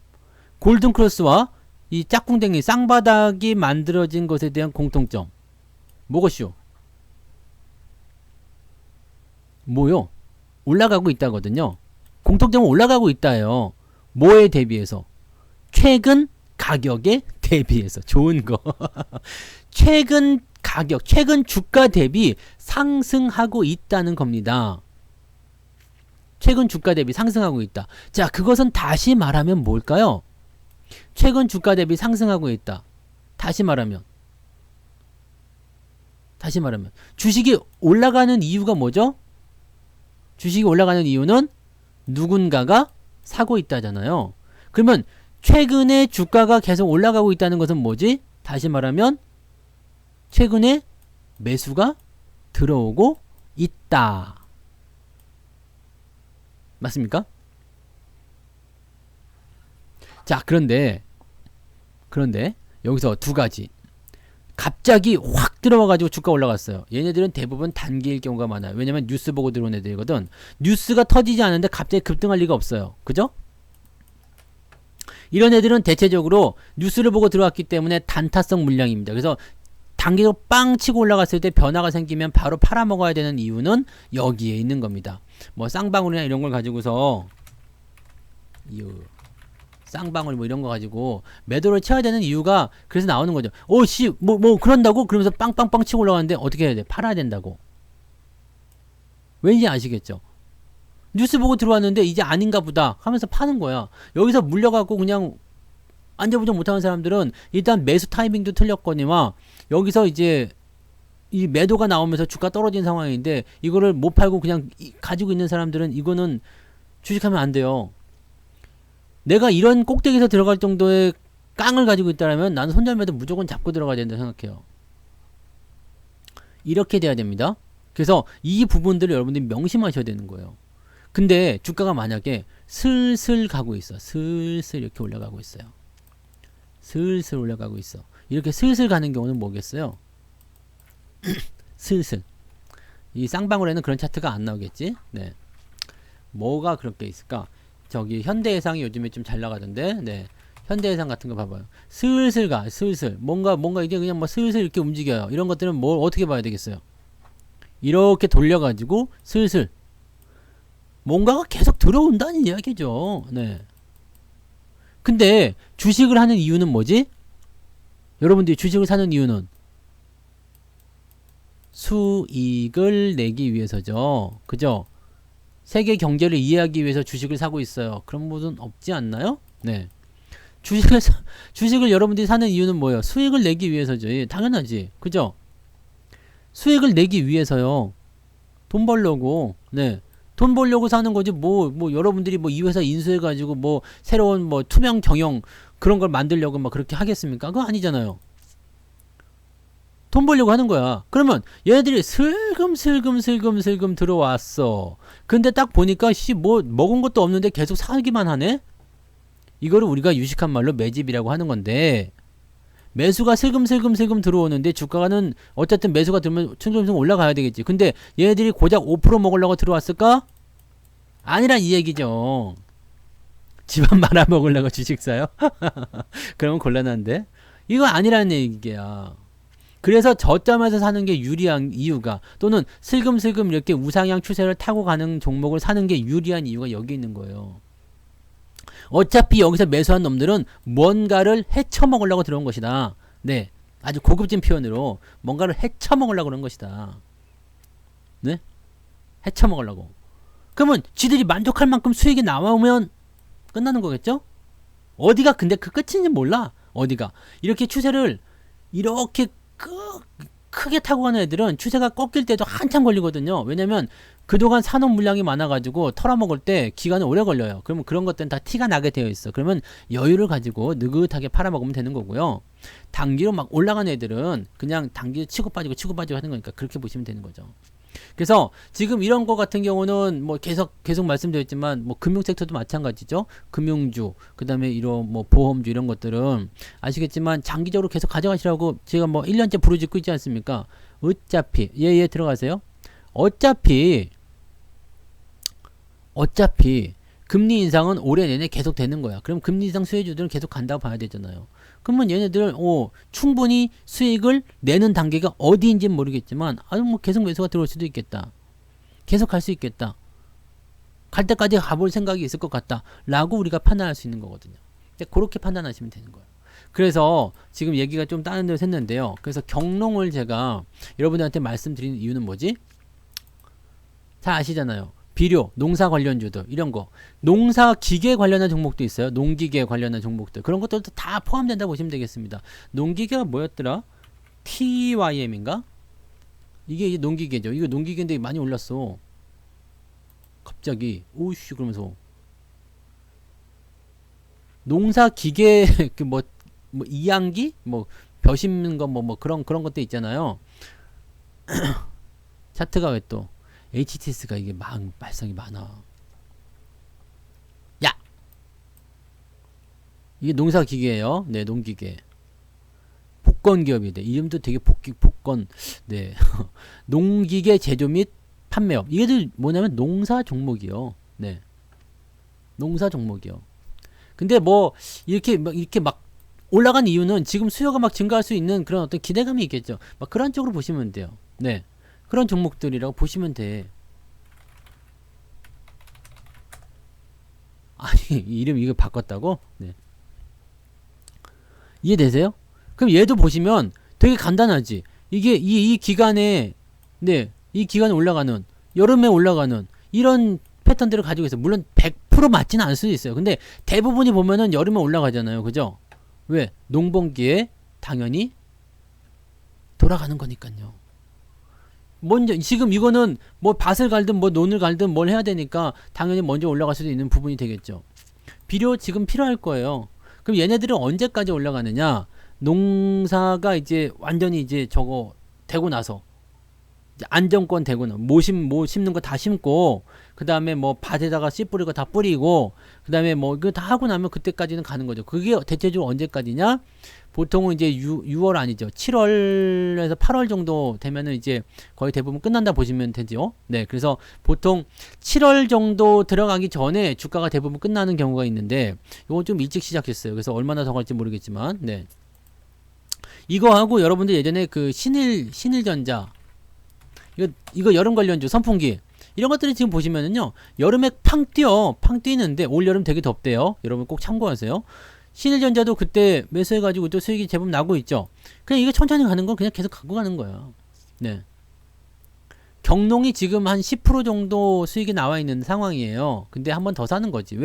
골든크로스와 이 짝꿍댕이 쌍바닥이 만들어진 것에 대한 공통점 뭐것이요? 뭐요? 올라가고 있다거든요. 공통점은 올라가고 있다예요. 뭐에 대비해서? 최근 가격에 대비해서. 좋은 거. 최근 가격, 최근 주가 대비 상승하고 있다는 겁니다. 최근 주가 대비 상승하고 있다. 자, 그것은 다시 말하면 뭘까요? 최근 주가 대비 상승하고 있다. 다시 말하면 주식이 올라가는 이유가 뭐죠? 주식이 올라가는 이유는 누군가가 사고 있다잖아요. 그러면 최근에 주가가 계속 올라가고 있다는 것은 뭐지? 다시 말하면 최근에 매수가 들어오고 있다. 맞습니까? 자, 그런데 여기서 두 가지. 갑자기 확 들어와가지고 주가 올라갔어요. 얘네들은 대부분 단기일 경우가 많아요. 왜냐면 뉴스 보고 들어온 애들이거든. 뉴스가 터지지 않는데 갑자기 급등할 리가 없어요. 그죠? 이런 애들은 대체적으로 뉴스를 보고 들어왔기 때문에 단타성 물량입니다. 그래서 단기적으로 빵 치고 올라갔을 때 변화가 생기면 바로 팔아먹어야 되는 이유는 여기에 있는 겁니다. 뭐 쌍방울이나 이런 걸 가지고서 쌍방울 뭐 이런 거 가지고 매도를 쳐야 되는 이유가 그래서 나오는 거죠. 오씨 뭐 그런다고 그러면서 빵빵빵 치고 올라가는데 어떻게 해야 돼? 팔아야 된다고. 왠지 아시겠죠? 뉴스 보고 들어왔는데 이제 아닌가 보다 하면서 파는 거야. 여기서 물려갖고 그냥 안절부절 못하는 사람들은 일단 매수 타이밍도 틀렸거니와 여기서 이제 이 매도가 나오면서 주가 떨어진 상황인데 이거를 못 팔고 그냥 가지고 있는 사람들은 이거는 주식하면 안 돼요. 내가 이런 꼭대기에서 들어갈 정도의 깡을 가지고 있다면 나는 손절매도 무조건 잡고 들어가야 된다 생각해요. 이렇게 돼야 됩니다. 그래서 이 부분들을 여러분들이 명심하셔야 되는 거예요. 근데 주가가 만약에 슬슬 가고 있어. 슬슬 이렇게 올라가고 있어요. 슬슬 올라가고 있어. 이렇게 슬슬 가는 경우는 뭐겠어요? 슬슬. 이 쌍방울에는 그런 차트가 안 나오겠지? 네. 뭐가 그렇게 있을까? 저기 현대해상이 요즘에 좀 잘 나가던데, 네. 현대해상 같은 거 봐봐요. 슬슬 가, 슬슬. 뭔가 이게 그냥 뭐 슬슬 이렇게 움직여요. 이런 것들은 뭘 어떻게 봐야 되겠어요? 이렇게 돌려가지고 슬슬. 뭔가가 계속 들어온다는 이야기죠. 네. 근데 주식을 하는 이유는 뭐지? 여러분들이 주식을 사는 이유는 수익을 내기 위해서죠. 그죠? 세계 경제를 이해하기 위해서 주식을 사고 있어요. 그런 분은 없지 않나요? 네. 주식을 여러분들이 사는 이유는 뭐예요? 수익을 내기 위해서죠. 예, 당연하지. 그죠? 수익을 내기 위해서요. 돈 벌려고. 네. 돈 벌려고 사는 거지. 뭐 여러분들이 뭐 이 회사 인수해가지고 뭐 새로운 뭐 투명 경영 그런 걸 만들려고 막 그렇게 하겠습니까? 그거 아니잖아요. 돈 벌려고 하는 거야. 그러면 얘네들이 슬금 들어왔어. 근데 딱 보니까 뭐 먹은 것도 없는데 계속 사기만 하네? 이거를 우리가 유식한 말로 매집이라고 하는 건데 매수가 슬금 들어오는데 주가는 어쨌든 매수가 들면 층층층 올라가야 되겠지. 근데 얘네들이 고작 5% 먹으려고 들어왔을까? 아니란 이 얘기죠. 집안 말아먹으려고 주식 사요? 그러면 곤란한데? 이거 아니라는 얘기야. 그래서 저점에서 사는 게 유리한 이유가 또는 슬금슬금 이렇게 우상향 추세를 타고 가는 종목을 사는 게 유리한 이유가 여기 있는 거예요. 어차피 여기서 매수한 놈들은 뭔가를 헤쳐먹으려고 들어온 것이다. 네, 아주 고급진 표현으로 뭔가를 헤쳐먹으려고 그런 것이다. 네? 헤쳐먹으려고. 그러면 지들이 만족할 만큼 수익이 나오면 끝나는 거겠죠? 어디가 근데 그 끝인지 몰라. 어디가 이렇게 추세를 이렇게 크게 타고 가는 애들은 추세가 꺾일 때도 한참 걸리거든요. 왜냐면 그동안 사놓은 물량이 많아가지고 털어먹을 때 기간이 오래 걸려요. 그러면 그런 것들은 다 티가 나게 되어 있어. 그러면 여유를 가지고 느긋하게 팔아먹으면 되는 거고요. 단기로 막 올라가는 애들은 그냥 단기로 치고 빠지고 하는 거니까 그렇게 보시면 되는 거죠. 그래서 지금 이런 거 같은 경우는 뭐 계속 말씀드렸지만 뭐 금융 섹터도 마찬가지죠. 금융주, 그다음에 이런 뭐 보험주 이런 것들은 아시겠지만 장기적으로 계속 가져가시라고 제가 뭐 1년째 부르짖고 있지 않습니까? 어차피 예 들어가세요. 어차피 금리 인상은 올해 내내 계속 되는 거야. 그럼 금리 인상 수혜주들은 계속 간다고 봐야 되잖아요. 그러면 얘네들 충분히 수익을 내는 단계가 어디인지는 모르겠지만 뭐 계속 매수가 들어올 수도 있겠다. 계속 갈 수 있겠다. 갈 때까지 가볼 생각이 있을 것 같다. 라고 우리가 판단할 수 있는 거거든요. 그렇게 판단하시면 되는 거예요. 그래서 지금 얘기가 좀 다른 데로 샜는데요. 그래서 경롱을 제가 여러분들한테 말씀드리는 이유는 뭐지? 잘 아시잖아요. 비료, 농사 관련주들 이런 거, 농사 기계 관련한 종목도 있어요. 농기계 관련한 종목들 그런 것들도 다 포함된다 보시면 되겠습니다. 농기계가 뭐였더라? TYM인가? 이게 농기계죠. 이거 농기계인데 많이 올랐어. 갑자기 오우씨 그러면서 농사 기계 그 뭐 이양기 뭐 벼 심는 거 뭐 그런 것도 있잖아요. 차트가 왜 또 HTS가 이게 말썽이 많아. 이게 농사기계예요. 네, 농기계. 복권기업이 돼. 이름도 되게 복권. 네. 농기계 제조 및 판매업. 이게 뭐냐면 농사 종목이요. 네. 농사 종목이요. 근데 뭐 이렇게 막 올라간 이유는 지금 수요가 막 증가할 수 있는 그런 어떤 기대감이 있겠죠. 막 그런 쪽으로 보시면 돼요. 네. 그런 종목들이라고 보시면 돼. 아니, 이름 이거 바꿨다고? 네. 이해되세요? 그럼 얘도 보시면 되게 간단하지. 이게 이 기간에, 네, 이 기간에 올라가는, 여름에 올라가는 이런 패턴들을 가지고 있어요. 물론 100% 맞지는 않을 수도 있어요. 근데 대부분이 보면은 여름에 올라가잖아요. 그죠? 왜? 농번기에 당연히 돌아가는 거니까요. 먼저 지금 이거는 뭐 밭을 갈든 뭐 논을 갈든 뭘 해야 되니까 당연히 먼저 올라갈 수도 있는 부분이 되겠죠. 비료 지금 필요할 거예요. 그럼 얘네들은 언제까지 올라가느냐? 농사가 이제 완전히 이제 저거 되고 나서 이제 안정권 되고 뭐 심는 거 다 심고 그 다음에 뭐 밭에다가 씨 뿌리고 다 뿌리고 그 다음에 뭐 이거 다 하고 나면 그때까지는 가는 거죠. 그게 대체적으로 언제까지냐? 보통은 이제 6월 아니죠. 7월에서 8월 정도 되면은 이제 거의 대부분 끝난다 보시면 되죠. 네, 그래서 보통 7월 정도 들어가기 전에 주가가 대부분 끝나는 경우가 있는데 이건 좀 일찍 시작했어요. 그래서 얼마나 더 갈지 모르겠지만, 네. 이거 하고 여러분들 예전에 그 신일전자 이거 여름 관련주 선풍기 이런 것들이 지금 보시면은요 여름에 팡 뛰는데 올 여름 되게 덥대요. 여러분 꼭 참고하세요. 신일전자도 그때 매수해가지고 또 수익이 제법 나고 있죠. 그냥 이거 천천히 가는 건 그냥 계속 갖고 가는 거야. 네. 경농이 지금 한 10% 정도 수익이 나와 있는 상황이에요. 근데 한 번 더 사는 거지.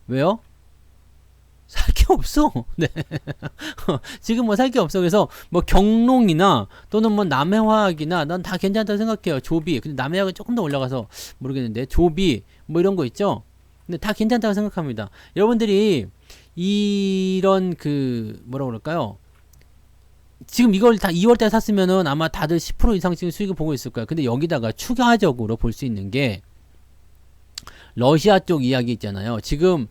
왜요? 살 게 없어. 네. 지금 뭐 살 게 없어. 그래서 뭐 경농이나 또는 뭐 남해화학이나 난 다 괜찮다 생각해요. 조비. 근데 남해화학은 조금 더 올라가서 모르겠는데 조비 뭐 이런 거 있죠. 근데 다 괜찮다고 생각합니다. 여러분들이 이런 그 뭐라 그럴까요? 지금 이걸 다 2월달에 샀으면은 아마 다들 10% 이상씩 수익을 보고 있을 거야. 근데 여기다가 추가적으로 볼 수 있는 게 러시아 쪽 이야기 있잖아요. 지금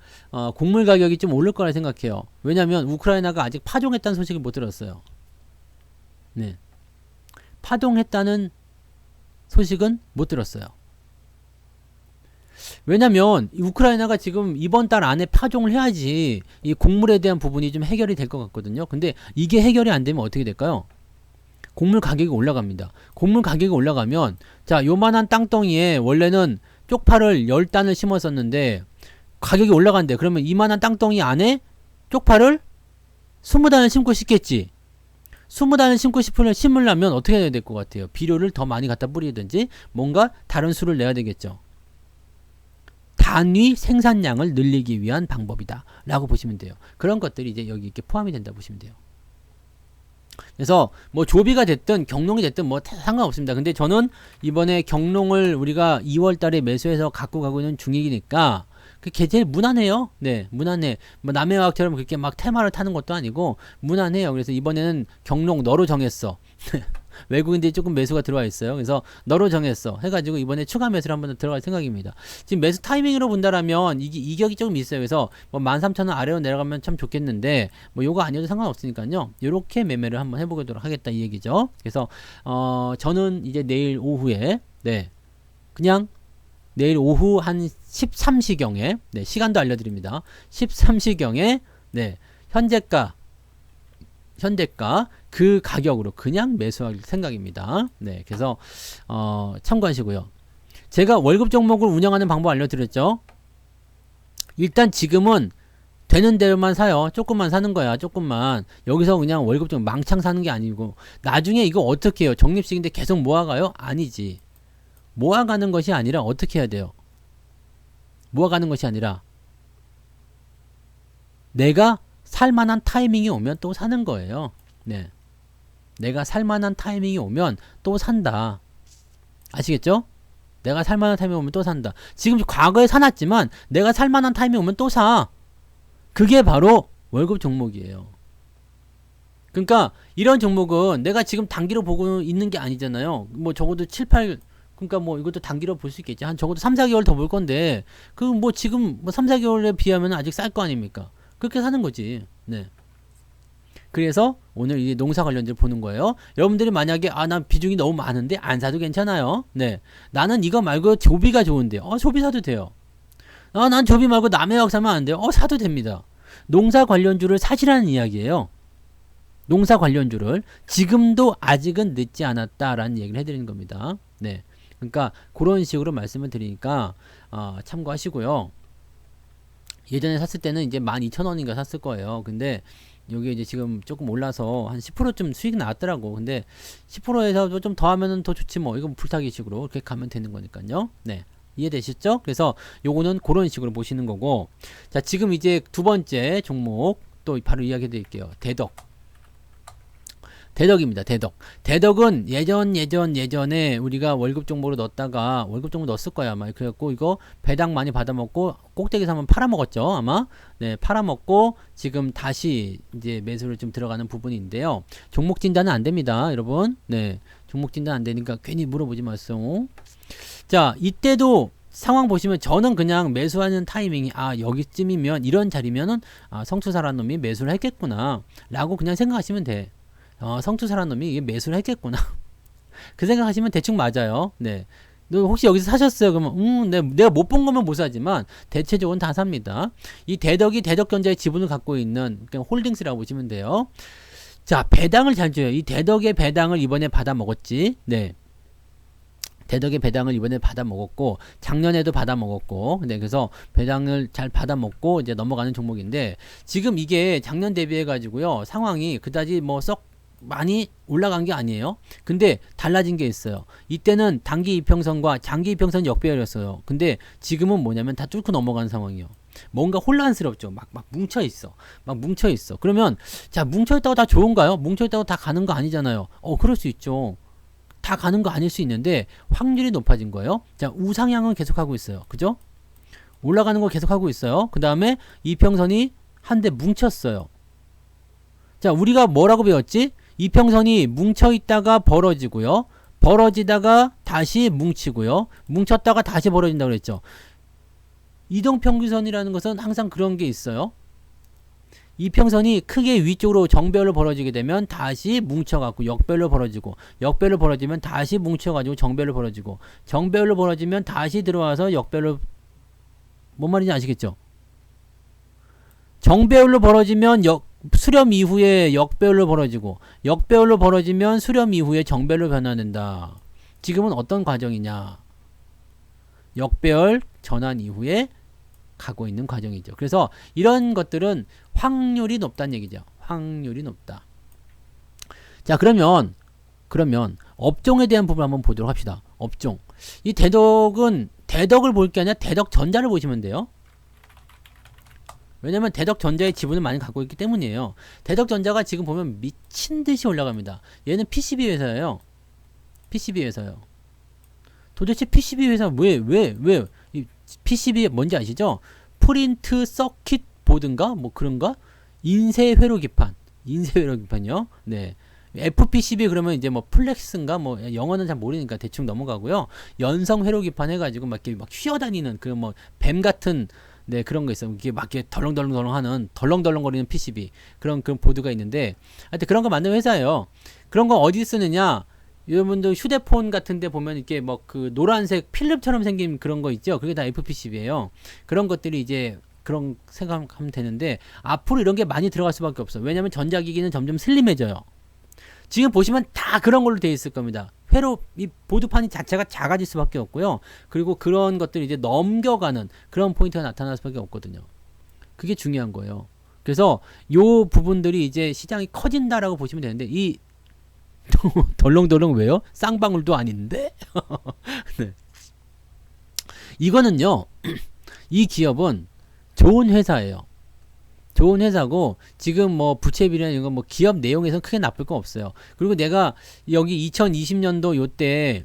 곡물 가격이 좀 오를 거라 생각해요. 왜냐면 우크라이나가 아직 파종했다는 소식을 못 들었어요. 네. 파종했다는 소식은 못 들었어요. 왜냐면 우크라이나가 지금 이번 달 안에 파종을 해야지 이 곡물에 대한 부분이 좀 해결이 될 것 같거든요. 근데 이게 해결이 안 되면 어떻게 될까요? 곡물 가격이 올라갑니다. 곡물 가격이 올라가면 자 요만한 땅덩이에 원래는 쪽파를 10단을 심었었는데 가격이 올라간대. 그러면 이만한 땅덩이 안에 쪽파를 20단을 심고 싶겠지. 20단을 심으려면 어떻게 해야 될 것 같아요? 비료를 더 많이 갖다 뿌리든지 뭔가 다른 수를 내야 되겠죠. 단위 생산량을 늘리기 위한 방법이다 라고 보시면 돼요. 그런 것들이 이제 여기 이렇게 포함이 된다 보시면 돼요. 그래서 뭐 조비가 됐든 경농이 됐든 뭐 상관없습니다. 근데 저는 이번에 경농을 우리가 2월 달에 매수해서 갖고 가고 있는 중이니까 그게 제일 무난해요. 네, 무난해. 뭐 남해화학처럼 그렇게 막 테마를 타는 것도 아니고 무난해요. 그래서 이번에는 경농 너로 정했어. 외국인들이 조금 매수가 들어와 있어요. 그래서 너로 정했어 해가지고 이번에 추가 매수를 한번 들어갈 생각입니다. 지금 매수 타이밍으로 본다라면 이격이 조금 있어요. 그래서 뭐 13,000원 아래로 내려가면 참 좋겠는데 뭐 요거 아니어도 상관없으니까요. 요렇게 매매를 한번 해보도록 하겠다 이 얘기죠. 그래서 저는 이제 내일 오후에 네 그냥 내일 오후 한 13시경에 네 시간도 알려드립니다. 13시경에 네 현재가 그 가격으로 그냥 매수할 생각입니다. 네, 그래서 참고하시고요. 제가 월급 종목을 운영하는 방법 알려드렸죠. 일단 지금은 되는 대로만 사요. 조금만 사는 거야. 조금만. 여기서 그냥 월급 종목 망창 사는 게 아니고 나중에 이거 어떻게 해요? 적립식인데 계속 모아가요? 아니지. 모아가는 것이 아니라 어떻게 해야 돼요? 모아가는 것이 아니라 내가 살만한 타이밍이 오면 또 사는 거예요. 네. 내가 살만한 타이밍이 오면 또 산다. 아시겠죠? 내가 살만한 타이밍이 오면 또 산다. 지금 과거에 사놨지만 내가 살만한 타이밍이 오면 또 사. 그게 바로 월급 종목이에요. 그러니까 이런 종목은 내가 지금 단기로 보고 있는 게 아니잖아요. 뭐 적어도 7, 8, 그러니까 뭐 이것도 단기로 볼 수 있겠지. 한 적어도 3, 4개월 더 볼 건데 그 뭐 지금 뭐 3, 4개월에 비하면 아직 쌀 거 아닙니까? 그렇게 사는 거지. 네. 그래서 오늘 이 농사 관련주를 보는 거예요. 여러분들이 만약에 난 비중이 너무 많은데 안 사도 괜찮아요. 네. 나는 이거 말고 조비가 좋은데 조비 사도 돼요. 난 조비 말고 남해역 사면 안 돼요. 사도 됩니다. 농사 관련주를 사시라는 이야기예요. 농사 관련주를 지금도 아직은 늦지 않았다라는 얘기를 해드리는 겁니다. 네. 그러니까 그런 식으로 말씀을 드리니까 참고하시고요. 예전에 샀을 때는 이제 12,000원인가 샀을 거예요. 근데 여기 이제 지금 조금 올라서 한 10%좀 수익이 나왔더라고. 근데 10%에서 좀 더 하면은 더 좋지 뭐. 이건 불타기식으로 이렇게 가면 되는 거니까요. 네. 이해되시죠? 그래서 요거는 그런 식으로 보시는 거고. 자, 지금 이제 두 번째 종목 또 바로 이야기해 드릴게요. 대덕. 대덕입니다. 대덕. 대덕은 예전에 우리가 월급 종목으로 넣었다가 월급 종목 넣었을 거야 아마. 그래갖고 이거 배당 많이 받아먹고 꼭대기에서 한번 팔아먹었죠 아마. 네, 팔아먹고 지금 다시 이제 매수를 좀 들어가는 부분인데요. 종목 진단은 안 됩니다, 여러분. 네, 종목 진단 안 되니까 괜히 물어보지 마세요. 자, 이때도 상황 보시면 저는 그냥 매수하는 타이밍이 여기쯤이면 이런 자리면은 성투사라는 놈이 매수를 했겠구나 라고 그냥 생각하시면 돼. 성투사라는 놈이 이게 매수를 했겠구나. 그 생각하시면 대충 맞아요. 네. 너 혹시 여기서 사셨어요? 그러면 내가 못 본 거면 못 사지만 대체적으로 다 삽니다. 이 대덕이 대덕전자의 지분을 갖고 있는 그냥 홀딩스라고 보시면 돼요. 자, 배당을 잘 줘요. 이 대덕의 배당을 이번에 받아 먹었지. 네. 대덕의 배당을 이번에 받아 먹었고 작년에도 받아 먹었고, 네, 그래서 배당을 잘 받아 먹고 이제 넘어가는 종목인데 지금 이게 작년 대비해 가지고요 상황이 그다지 뭐 썩 많이 올라간 게 아니에요. 근데 달라진 게 있어요. 이때는 단기 이평선과 장기 이평선 역배열이었어요. 근데 지금은 뭐냐면 다 뚫고 넘어가는 상황이에요. 뭔가 혼란스럽죠. 막 뭉쳐 있어. 막 뭉쳐 있어. 그러면 자, 뭉쳐 있다고 다 좋은가요? 뭉쳐 있다고 다 가는 거 아니잖아요. 그럴 수 있죠. 다 가는 거 아닐 수 있는데 확률이 높아진 거예요. 자, 우상향은 계속하고 있어요. 그죠? 올라가는 거 계속하고 있어요. 그 다음에 이평선이 한 대 뭉쳤어요. 자, 우리가 뭐라고 배웠지? 이평선이 뭉쳐있다가 벌어지고요. 벌어지다가 다시 뭉치고요. 뭉쳤다가 다시 벌어진다고 그랬죠. 이동평균선이라는 것은 항상 그런 게 있어요. 이평선이 크게 위쪽으로 정배열로 벌어지게 되면 다시 뭉쳐갖고 역배열로 벌어지고, 역배열로 벌어지면 다시 뭉쳐가지고 정배열로 벌어지고, 정배열로 벌어지면 다시 들어와서 역배열로, 뭔 말인지 아시겠죠? 정배열로 벌어지면 수렴 이후에 역배열로 벌어지고, 역배열로 벌어지면 수렴 이후에 정배열로 변화된다. 지금은 어떤 과정이냐? 역배열 전환 이후에 가고 있는 과정이죠. 그래서 이런 것들은 확률이 높다는 얘기죠. 확률이 높다. 자, 그러면 업종에 대한 부분을 한번 보도록 합시다. 업종. 이 대덕은 대덕을 볼 게 아니라 대덕전자를 보시면 돼요. 왜냐면 대덕전자의 지분을 많이 갖고 있기 때문이에요. 대덕전자가 지금 보면 미친듯이 올라갑니다. 얘는 PCB 회사예요. PCB 회사요. 도대체 PCB 회사 왜 이 PCB 뭔지 아시죠? 프린트 서킷 보드인가? 뭐 그런가? 인쇄 회로 기판. 인쇄 회로 기판이요. 네. FPCB 그러면 이제 뭐 플렉스인가? 뭐 영어는 잘 모르니까 대충 넘어가고요. 연성 회로 기판 해가지고 막 이렇게 막 휘어다니는 그 뭐 뱀 같은, 네, 그런 거 있어요. 이게 막 이렇게 덜렁덜렁 하는 덜렁덜렁거리는 PCB 그런 보드가 있는데, 하여튼 그런 거 만드는 회사예요. 그런 거 어디 쓰느냐? 여러분들 휴대폰 같은데 보면 이렇게 뭐 그 노란색 필름처럼 생긴 그런 거 있죠. 그게 다 FPCB예요. 그런 것들이 이제 그런 생각하면 되는데 앞으로 이런 게 많이 들어갈 수밖에 없어요. 왜냐하면 전자기기는 점점 슬림해져요. 지금 보시면 다 그런 걸로 되어 있을 겁니다. 회로 이 보드판이 자체가 작아질 수밖에 없고요. 그리고 그런 것들이 이제 넘겨가는 그런 포인트가 나타날 수밖에 없거든요. 그게 중요한 거예요. 그래서 요 부분들이 이제 시장이 커진다라고 보시면 되는데, 이 덜렁덜렁 왜요? 쌍방울도 아닌데? 네. 이거는요, 이 기업은 좋은 회사예요. 좋은 회사고, 지금 뭐 부채 비율이나 이런 거 뭐 기업 내용에서는 크게 나쁠 건 없어요. 그리고 내가 여기 2020년도 요때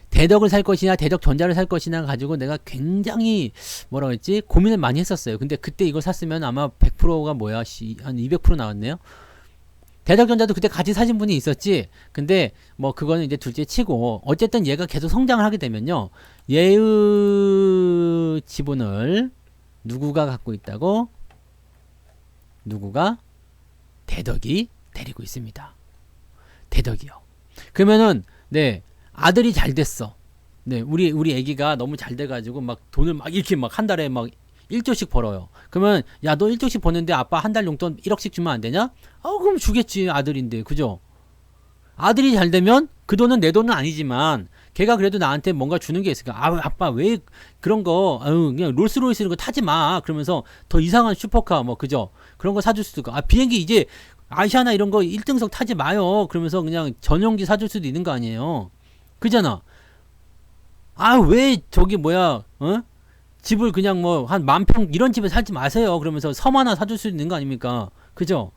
대덕을 살 것이냐 대덕전자를 살 것이냐 가지고 내가 굉장히 뭐라고 했지? 고민을 많이 했었어요. 근데 그때 이걸 샀으면 아마 100%가 뭐야? 한 200% 나왔네요. 대덕전자도 그때 같이 사신 분이 있었지. 근데 뭐 그거는 이제 둘째 치고 어쨌든 얘가 계속 성장을 하게 되면요. 얘의 지분을 누구가 갖고 있다고? 누구가? 대덕이 데리고 있습니다. 대덕이요. 그러면은 네 아들이 잘 됐어. 네 우리 애기가 너무 잘 돼가지고 막 돈을 막 이렇게 막 한 달에 막 1조씩 벌어요. 그러면 야 너 1조씩 버는데 아빠 한 달 용돈 1억씩 주면 안 되냐? 그럼 주겠지 아들인데 그죠? 아들이 잘 되면 그 돈은 내 돈은 아니지만 걔가 그래도 나한테 뭔가 주는 게 있으니까 아빠 왜 그런 거 그냥 롤스로이스 이런 거 타지 마 그러면서 더 이상한 슈퍼카 뭐 그죠? 그런 거 사줄 수도 있고 비행기 이제 아시아나 이런 거 1등석 타지 마요 그러면서 그냥 전용기 사줄 수도 있는 거 아니에요. 그잖아. 왜 저기 뭐야 집을 그냥 뭐 한 10,000평 이런 집에 살지 마세요 그러면서 섬 하나 사줄 수 있는 거 아닙니까? 그죠?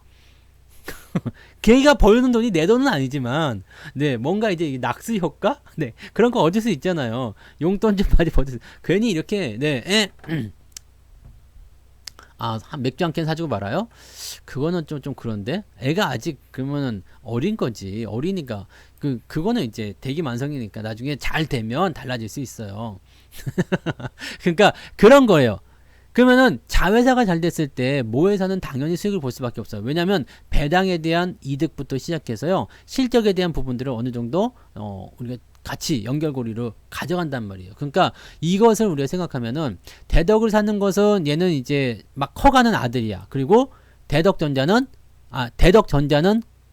걔가 버는 돈이 내 돈은 아니지만 네 뭔가 이제 낙수 효과 네 그런 거 얻을 수 있잖아요. 용돈 좀 많이 받을 수 괜히 이렇게 한 맥주 한 캔 사주고 말아요? 그거는 좀 그런데 애가 아직 그러면은 어린 거지. 어리니까 그거는 이제 대기만성이니까 나중에 잘 되면 달라질 수 있어요. 그러니까 그런 거예요. 그러면은 자회사가 잘 됐을 때 모회사는 당연히 수익을 볼 수밖에 없어요. 왜냐하면 배당에 대한 이득부터 시작해서요 실적에 대한 부분들을 어느 정도 우리가 같이 연결고리로 가져간단 말이에요. 그러니까 이것을 우리가 생각하면은 대덕을 사는 것은 얘는 이제 막 커가는 아들이야. 그리고 대덕전자는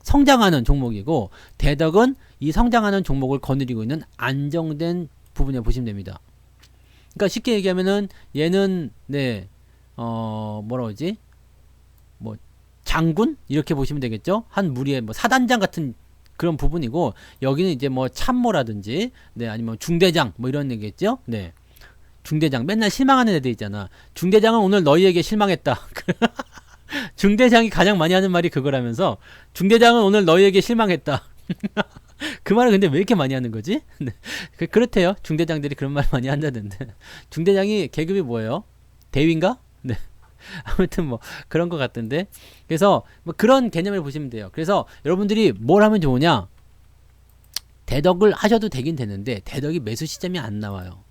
성장하는 종목이고 대덕은 이 성장하는 종목을 거느리고 있는 안정된 부분이라고 보시면 됩니다. 그러니까 쉽게 얘기하면은 얘는 뭐라 그러지? 뭐 장군 이렇게 보시면 되겠죠? 한 무리의 뭐 사단장 같은 그런 부분이고 여기는 이제 뭐 참모라든지 아니면 중대장 뭐 이런 얘기겠죠? 중대장 맨날 실망하는 애들 있잖아. 중대장은 오늘 너희에게 실망했다. 중대장이 가장 많이 하는 말이 그거라면서 중대장은 오늘 너희에게 실망했다. 그 말을 근데 왜 이렇게 많이 하는 거지? 그렇대요. 중대장들이 그런 말 많이 한다던데. 중대장이 계급이 뭐예요? 대위인가? 네. 아무튼 뭐 그런 것 같던데. 그래서 뭐 그런 개념을 보시면 돼요. 그래서 여러분들이 뭘 하면 좋으냐? 대덕을 하셔도 되긴 되는데 대덕이 매수 시점이 안 나와요.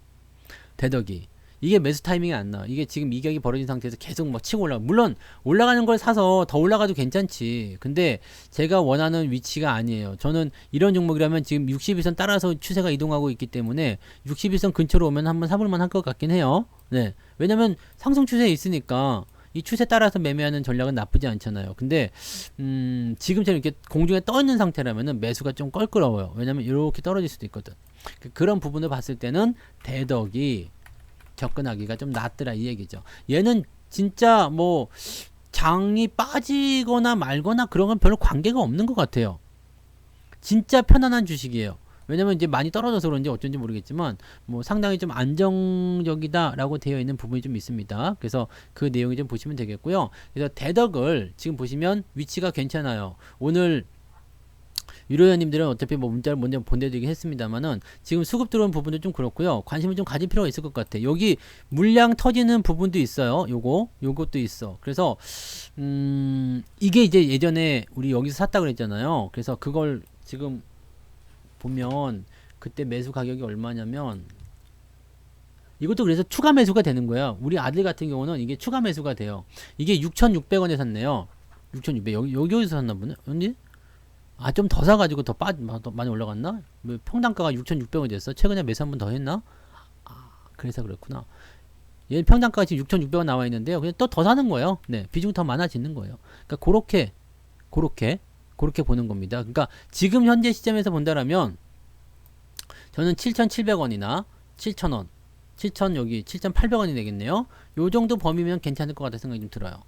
대덕이 이게 매수 타이밍이 안 나와. 이게 지금 이격이 벌어진 상태에서 계속 막 치고 올라가. 물론 올라가는 걸 사서 더 올라가도 괜찮지. 근데 제가 원하는 위치가 아니에요. 저는 이런 종목이라면 지금 61선 따라서 추세가 이동하고 있기 때문에 61선 근처로 오면 한번 사볼만 할 것 같긴 해요. 왜냐면 상승 추세에 있으니까 이 추세 따라서 매매하는 전략은 나쁘지 않잖아요. 근데 지금처럼 이렇게 공중에 떠 있는 상태라면은 매수가 좀 껄끄러워요. 왜냐면 이렇게 떨어질 수도 있거든. 그런 부분을 봤을 때는 대덕이 접근하기가 좀 낫더라 이 얘기죠. 얘는 진짜 뭐 장이 빠지거나 말거나 그런 건 별로 관계가 없는 것 같아요. 진짜 편안한 주식이에요. 왜냐면 이제 많이 떨어져서 그런지 어쩐지 모르겠지만 뭐 상당히 좀 안정적이다라고 되어 있는 부분이 좀 있습니다. 그래서 그 내용이 좀 보시면 되겠고요. 그래서 대덕을 지금 보시면 위치가 괜찮아요. 오늘 유료회원님들은 어차피 뭐 문자를 먼저 보내드리긴 했습니다만은 지금 수급 들어온 부분도 좀 그렇고요. 관심을 좀 가질 필요가 있을 것 같아. 여기 물량 터지는 부분도 있어요. 요것도 있어. 그래서 이게 이제 예전에 우리 여기서 샀다 그랬잖아요. 그래서 그걸 지금 보면 그때 매수 가격이 얼마냐면 이것도 그래서 추가 매수가 되는 거야. 우리 아들 같은 경우는 이게 추가 매수가 돼요. 이게 6,600원에 샀네요. 6,600 여기서 샀나 보네. 언니? 좀 더 사가지고 더 많이 올라갔나? 평당가가 6,600원 됐어. 최근에 매수 한 번 더 했나? 그래서 그렇구나. 얘 평당가가 지금 6,600원 나와 있는데요. 그냥 또 더 사는 거예요. 비중이 더 많아지는 거예요. 그러니까 그렇게 보는 겁니다. 그러니까 지금 현재 시점에서 본다라면 저는 7,700원이나 7,000원, 7,800원이 되겠네요. 요 정도 범위면 괜찮을 것 같다는 생각이 좀 들어요.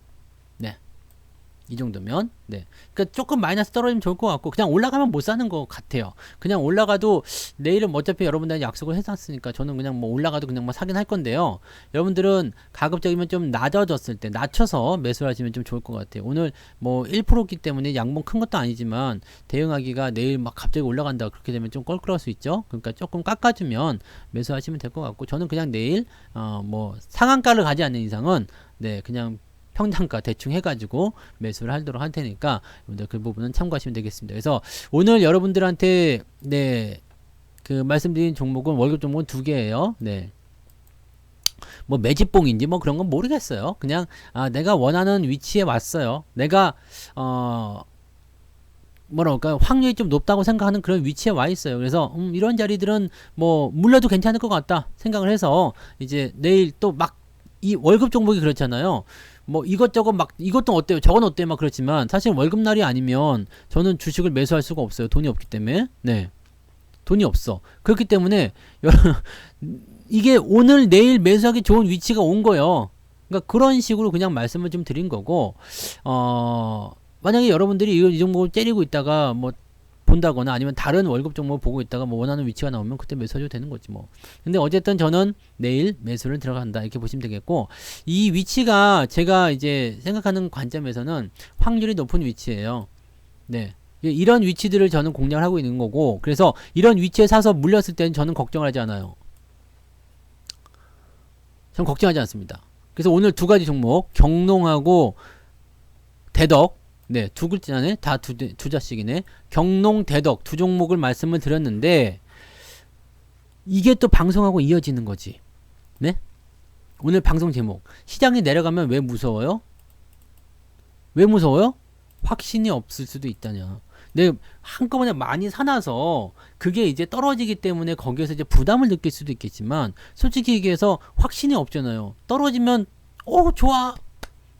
이 정도면 그러니까 조금 마이너스 떨어지면 좋을 것 같고 그냥 올라가면 못 사는 것 같아요. 그냥 올라가도 내일은 어차피 여러분들한테 약속을 해놨으니까 저는 그냥 뭐 올라가도 그냥 뭐 사긴 할 건데요. 여러분들은 가급적이면 좀 낮아졌을 때 낮춰서 매수를 하시면 좀 좋을 것 같아요. 오늘 뭐 1%기 때문에 양봉 큰 것도 아니지만 대응하기가 내일 막 갑자기 올라간다 그렇게 되면 좀 껄끄러울 수 있죠. 그러니까 조금 깎아주면 매수하시면 될 것 같고 저는 그냥 내일 뭐 상한가를 가지 않는 이상은 그냥 평단가 대충 해가지고 매수를 하도록 할 테니까 여러분들 그 부분은 참고하시면 되겠습니다. 그래서 오늘 여러분들한테 네, 그 말씀드린 종목은 월급 종목은 두 개예요. 네. 뭐 매집봉인지 뭐 그런 건 모르겠어요. 그냥 내가 원하는 위치에 왔어요. 내가 뭐랄까 확률이 좀 높다고 생각하는 그런 위치에 와 있어요. 그래서 이런 자리들은 뭐 물려도 괜찮을 것 같다 생각을 해서 이제 내일 또 막 이 월급 종목이 그렇잖아요. 뭐 이것저것 막 이것도 어때요 저건 어때요 막 그렇지만 사실 월급날이 아니면 저는 주식을 매수할 수가 없어요. 돈이 없기 때문에. 네, 돈이 없어. 그렇기 때문에 이게 오늘 내일 매수하기 좋은 위치가 온 거예요. 그러니까 그런 식으로 그냥 말씀을 좀 드린 거고, 만약에 여러분들이 이 종목을 때리고 있다가 뭐 본다거나 아니면 다른 월급 종목을 보고 있다가 뭐 원하는 위치가 나오면 그때 매수해도 되는 거지 뭐. 근데 어쨌든 저는 내일 매수를 들어간다 이렇게 보시면 되겠고, 이 위치가 제가 이제 생각하는 관점에서는 확률이 높은 위치예요. 네. 이런 위치들을 저는 공략을 하고 있는 거고, 그래서 이런 위치에 사서 물렸을 때는 저는 걱정하지 않아요. 전 걱정하지 않습니다. 그래서 오늘 두 가지 종목, 경농하고 대덕, 네, 두 글자네, 다 두 자씩이네. 경농, 대덕 두 종목을 말씀을 드렸는데 이게 또 방송하고 이어지는 거지. 네? 오늘 방송 제목, 시장이 내려가면 왜 무서워요? 왜 무서워요? 확신이 없을 수도 있다냐. 네, 한꺼번에 많이 사놔서 그게 이제 떨어지기 때문에 거기에서 이제 부담을 느낄 수도 있겠지만 솔직히 얘기해서 확신이 없잖아요. 떨어지면 좋아,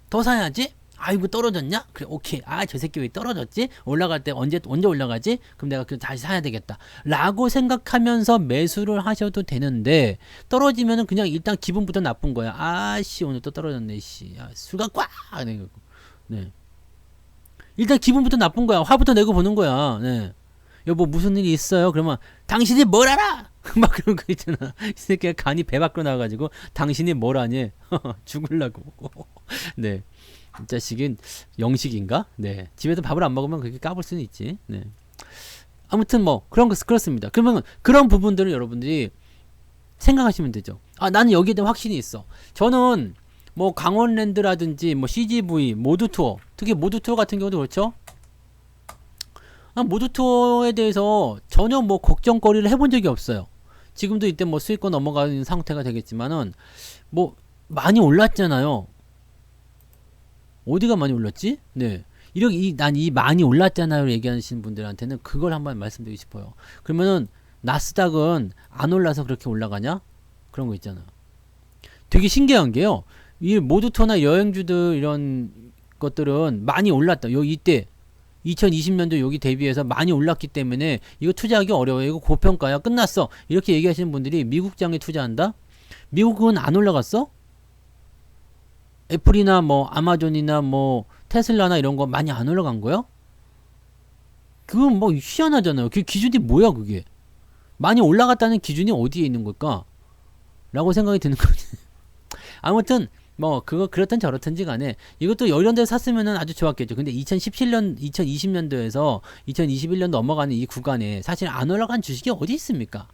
더 사야지. 아이고 떨어졌냐? 그래, 오케이. 저 새끼 왜 떨어졌지? 올라갈 때 언제 올라가지? 그럼 내가 다시 사야 되겠다 라고 생각하면서 매수를 하셔도 되는데, 떨어지면은 그냥 일단 기분부터 나쁜 거야. 아씨 오늘 또 떨어졌네 씨. 술 갖고 와. 네. 일단 기분부터 나쁜 거야. 화부터 내고 보는 거야. 네. 여보 무슨 일이 있어요? 그러면 당신이 뭘 알아? 막 그런 거 있잖아. 이 새끼가 간이 배 밖으로 나와가지고 당신이 뭘 아니? 죽을라고. 네. 이 자식은 영식인가? 네. 집에서 밥을 안 먹으면 그렇게 까불 수는 있지. 네. 아무튼 뭐 그런 거 그렇습니다. 그러면 그런 부분들을 여러분들이 생각하시면 되죠. 나는 여기에 대한 확신이 있어. 저는 뭐 강원랜드라든지 뭐 CGV, 모두투어, 특히 모두투어 같은 경우도 그렇죠. 모두투어에 대해서 전혀 뭐 걱정거리를 해본 적이 없어요. 지금도 이때 뭐 수익권 넘어가는 상태가 되겠지만은 뭐 많이 올랐잖아요. 어디가 많이 올랐지? 네. 이렇게 난 이 많이 올랐잖아요 얘기하시는 분들한테는 그걸 한번 말씀드리고 싶어요. 그러면은 나스닥은 안 올라서 그렇게 올라가냐? 그런 거 있잖아. 되게 신기한 게요. 이 모두투어나 여행주들 이런 것들은 많이 올랐다. 이때 2020년도 여기 대비해서 많이 올랐기 때문에 이거 투자하기 어려워요. 이거 고평가야. 끝났어. 이렇게 얘기하시는 분들이 미국장에 투자한다? 미국은 안 올라갔어? 애플이나 뭐 아마존이나 뭐 테슬라나 이런 거 많이 안 올라간 거야? 그건 뭐 희한하잖아요. 그 기준이 뭐야 그게? 많이 올라갔다는 기준이 어디에 있는 걸까? 라고 생각이 드는 거지. 아무튼 뭐 그거 그렇든 저렇든지 간에 이것도 이런 데서 샀으면은 아주 좋았겠죠. 근데 2017년 2020년도에서 2021년 넘어가는 이 구간에 사실 안 올라간 주식이 어디 있습니까?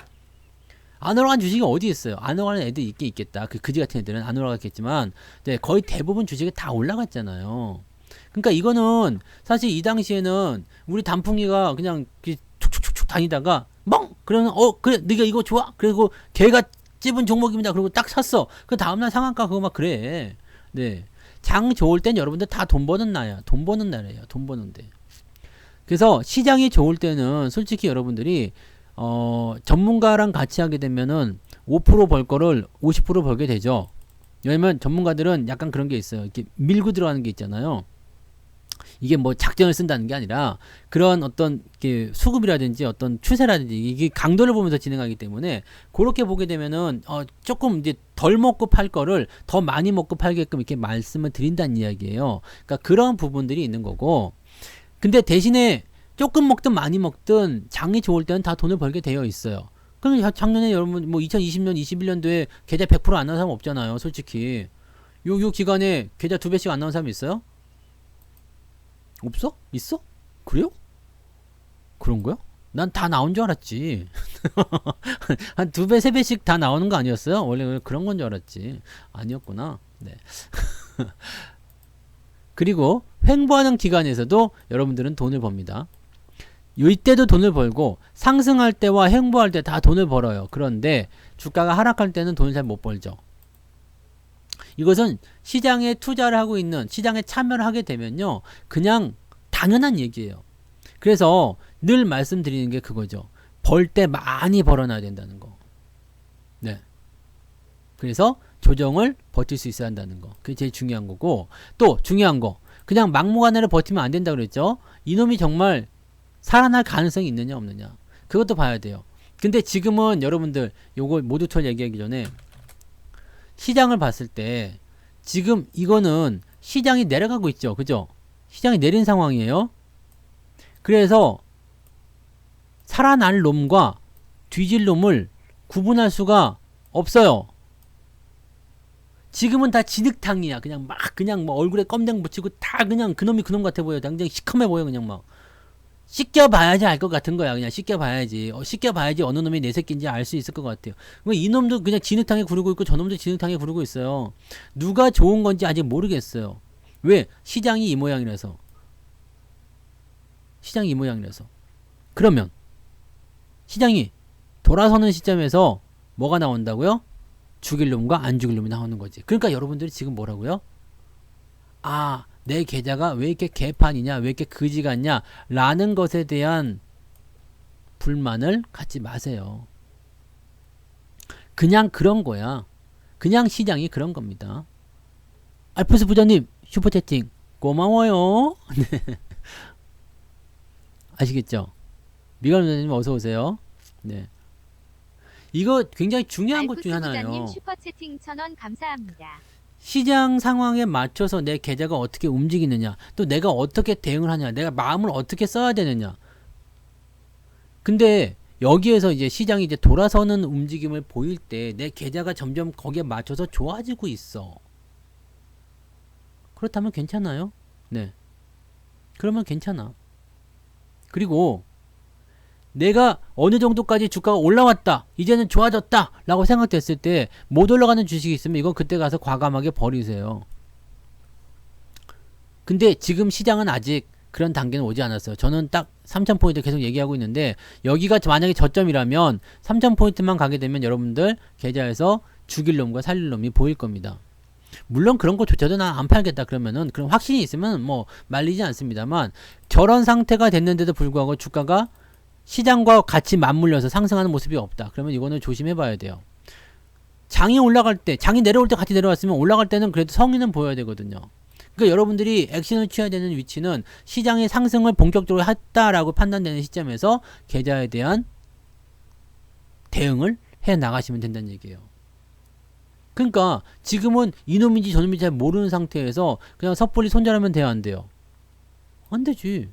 안 올라간 주식이 어디 있어요? 안 올라가는 애들 있긴 있겠다. 그 그지 같은 애들은 안 올라갔겠지만, 네, 거의 대부분 주식이 다 올라갔잖아요. 그러니까 이거는 사실 이 당시에는 우리 단풍이가 그냥 툭툭툭툭 다니다가 멍! 그러면 그래 네가 이거 좋아? 그리고 걔가 찝은 종목입니다. 그리고 딱 샀어. 그 다음날 상한가 그거 막 그래. 네, 장 좋을 땐 여러분들 다 돈 버는 나야. 돈 버는 날이에요. 돈 버는데. 그래서 시장이 좋을 때는 솔직히 여러분들이 전문가랑 같이 하게 되면은 5%벌 거를 50% 벌게 되죠. 왜냐면 전문가들은 약간 그런 게 있어요. 이렇게 밀고 들어가는 게 있잖아요. 이게 뭐 작전을 쓴다는 게 아니라 그런 어떤 이렇게 수급이라든지 어떤 추세라든지 이게 강도를 보면서 진행하기 때문에 그렇게 보게 되면은 조금 이제 덜 먹고 팔 거를 더 많이 먹고 팔게끔 이렇게 말씀을 드린다는 이야기예요. 그러니까 그런 부분들이 있는 거고, 근데 대신에 조금 먹든 많이 먹든 장이 좋을 때는 다 돈을 벌게 되어 있어요. 그럼 작년에 여러분 뭐 2020년 21년도에 계좌 100% 안 나온 사람 없잖아요. 솔직히 요 기간에 계좌 2배씩 안 나온 사람 있어요? 없어? 있어? 그래요? 그런 거야? 난 다 나온 줄 알았지. 한 2배 3배씩 다 나오는 거 아니었어요? 원래 그런 건 줄 알았지. 아니었구나. 네. 그리고 횡보하는 기간에서도 여러분들은 돈을 법니다. 이때도 돈을 벌고 상승할 때와 횡보할 때 다 돈을 벌어요. 그런데 주가가 하락할 때는 돈을 잘 못 벌죠. 이것은 시장에 투자를 하고 있는, 시장에 참여를 하게 되면요, 그냥 당연한 얘기예요. 그래서 늘 말씀드리는 게 그거죠. 벌 때 많이 벌어놔야 된다는 거. 네. 그래서 조정을 버틸 수 있어야 한다는 거. 그게 제일 중요한 거고, 또 중요한 거, 그냥 막무가내로 버티면 안 된다 그랬죠. 이놈이 정말 살아날 가능성이 있느냐 없느냐, 그것도 봐야 돼요. 근데 지금은 여러분들 요거 모두 털 얘기하기 전에 시장을 봤을 때 지금 이거는 시장이 내려가고 있죠. 그죠? 시장이 내린 상황이에요. 그래서 살아날 놈과 뒤질 놈을 구분할 수가 없어요. 지금은 다 진흙탕이야. 그냥 막 그냥 뭐 얼굴에 껌장 붙이고 다 그냥 그놈이 그놈 같아 보여. 당장 시커매 보여. 그냥 막 씻겨봐야지 알 것 같은 거야. 그냥 씻겨봐야지. 씻겨봐야지 어느 놈이 내 새끼인지 알 수 있을 것 같아요. 이놈도 그냥 진흙탕에 구르고 있고 저놈도 진흙탕에 구르고 있어요. 누가 좋은 건지 아직 모르겠어요. 왜? 시장이 이 모양이라서. 시장이 이 모양이라서. 그러면 시장이 돌아서는 시점에서 뭐가 나온다고요? 죽일 놈과 안 죽일 놈이 나오는 거지. 그러니까 여러분들이 지금 뭐라고요? 아, 내 계좌가 왜 이렇게 개판이냐, 왜 이렇게 그지 같냐 라는 것에 대한 불만을 갖지 마세요. 그냥 그런 거야. 그냥 시장이 그런 겁니다. 알프스 부장님 슈퍼채팅 고마워요. 아시겠죠? 미갈 부장님 어서오세요. 네. 이거 굉장히 중요한 것 중에 하나예요. 슈퍼채팅 1000원 감사합니다. 시장 상황에 맞춰서 내 계좌가 어떻게 움직이느냐, 또 내가 어떻게 대응을 하냐, 내가 마음을 어떻게 써야 되느냐. 근데 여기에서 이제 시장이 이제 돌아서는 움직임을 보일 때 내 계좌가 점점 거기에 맞춰서 좋아지고 있어. 그렇다면 괜찮아요. 네. 그러면 괜찮아. 그리고 내가 어느 정도까지 주가가 올라왔다, 이제는 좋아졌다 라고 생각됐을 때 못 올라가는 주식이 있으면 이건 그때 가서 과감하게 버리세요. 근데 지금 시장은 아직 그런 단계는 오지 않았어요. 저는 딱 3000포인트 계속 얘기하고 있는데, 여기가 만약에 저점이라면 3000포인트만 가게 되면 여러분들 계좌에서 죽일 놈과 살릴 놈이 보일 겁니다. 물론 그런 거조차도 난 안 팔겠다 그러면은, 그런 확신이 있으면 뭐 말리지 않습니다만, 저런 상태가 됐는데도 불구하고 주가가 시장과 같이 맞물려서 상승하는 모습이 없다. 그러면 이거는 조심해 봐야 돼요. 장이 올라갈 때, 장이 내려올 때 같이 내려왔으면 올라갈 때는 그래도 성의는 보여야 되거든요. 그러니까 여러분들이 액션을 취해야 되는 위치는 시장의 상승을 본격적으로 했다라고 판단되는 시점에서 계좌에 대한 대응을 해 나가시면 된다는 얘기예요. 그러니까 지금은 이놈인지 저놈인지 잘 모르는 상태에서 그냥 섣불리 손절하면 돼요, 안 돼요? 안 되지.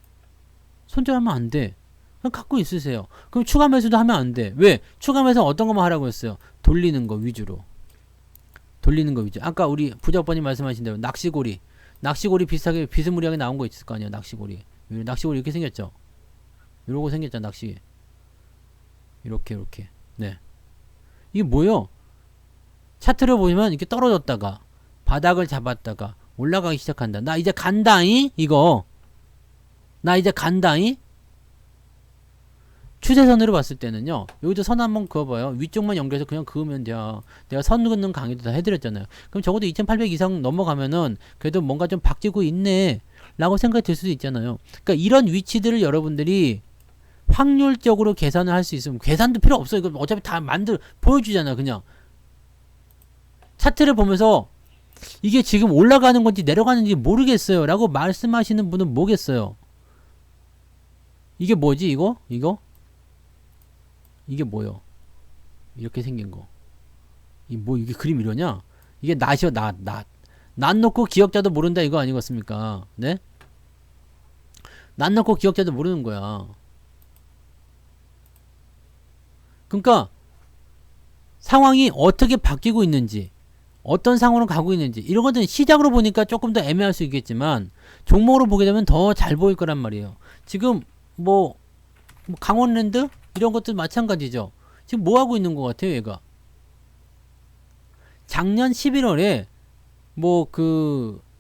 손절하면 안 돼. 그냥 갖고 있으세요. 그럼 추가 매수도 하면 안 돼. 왜? 추가 매수 어떤 것만 하라고 했어요? 돌리는 거 위주로. 돌리는 거 위주. 아까 우리 부자오빠님 말씀하신 대로 낚시고리. 낚시고리 비슷하게 비스무리하게 나온 거 있을 거 아니에요. 낚시고리. 낚시고리 이렇게 생겼죠. 이러고 생겼잖아. 낚시. 이렇게. 네. 이게 뭐요? 차트를 보시면 이렇게 떨어졌다가 바닥을 잡았다가 올라가기 시작한다. 나 이제 간다잉? 이거. 나 이제 간다잉? 추세선으로 봤을 때는요, 여기도 선 한번 그어봐요. 위쪽만 연결해서 그냥 그으면 돼요. 내가 선 긋는 강의도 다 해드렸잖아요. 그럼 적어도 2800 이상 넘어가면은 그래도 뭔가 좀 바뀌고 있네 라고 생각이 들 수도 있잖아요. 그러니까 이런 위치들을 여러분들이 확률적으로 계산을 할 수 있으면, 계산도 필요 없어요. 이거 어차피 다 보여주잖아. 그냥 차트를 보면서 이게 지금 올라가는 건지 내려가는지 모르겠어요 라고 말씀하시는 분은 뭐겠어요? 이게 뭐지? 이거? 이게 뭐요? 이렇게 생긴 거. 이게 그림 이러냐? 이게 낫이요, 낫. 낫 놓고 기억자도 모른다 이거 아니겠습니까? 네? 낫 놓고 기억자도 모르는 거야. 그러니까 상황이 어떻게 바뀌고 있는지, 어떤 상황으로 가고 있는지, 이런 것들은 시작으로 보니까 조금 더 애매할 수 있겠지만 종목으로 보게 되면 더 잘 보일 거란 말이에요. 지금 뭐 강원랜드 이런 것들 마찬가지죠. 지금 뭐 하고 있는 것 같아요, 얘가? 작년 11월에 뭐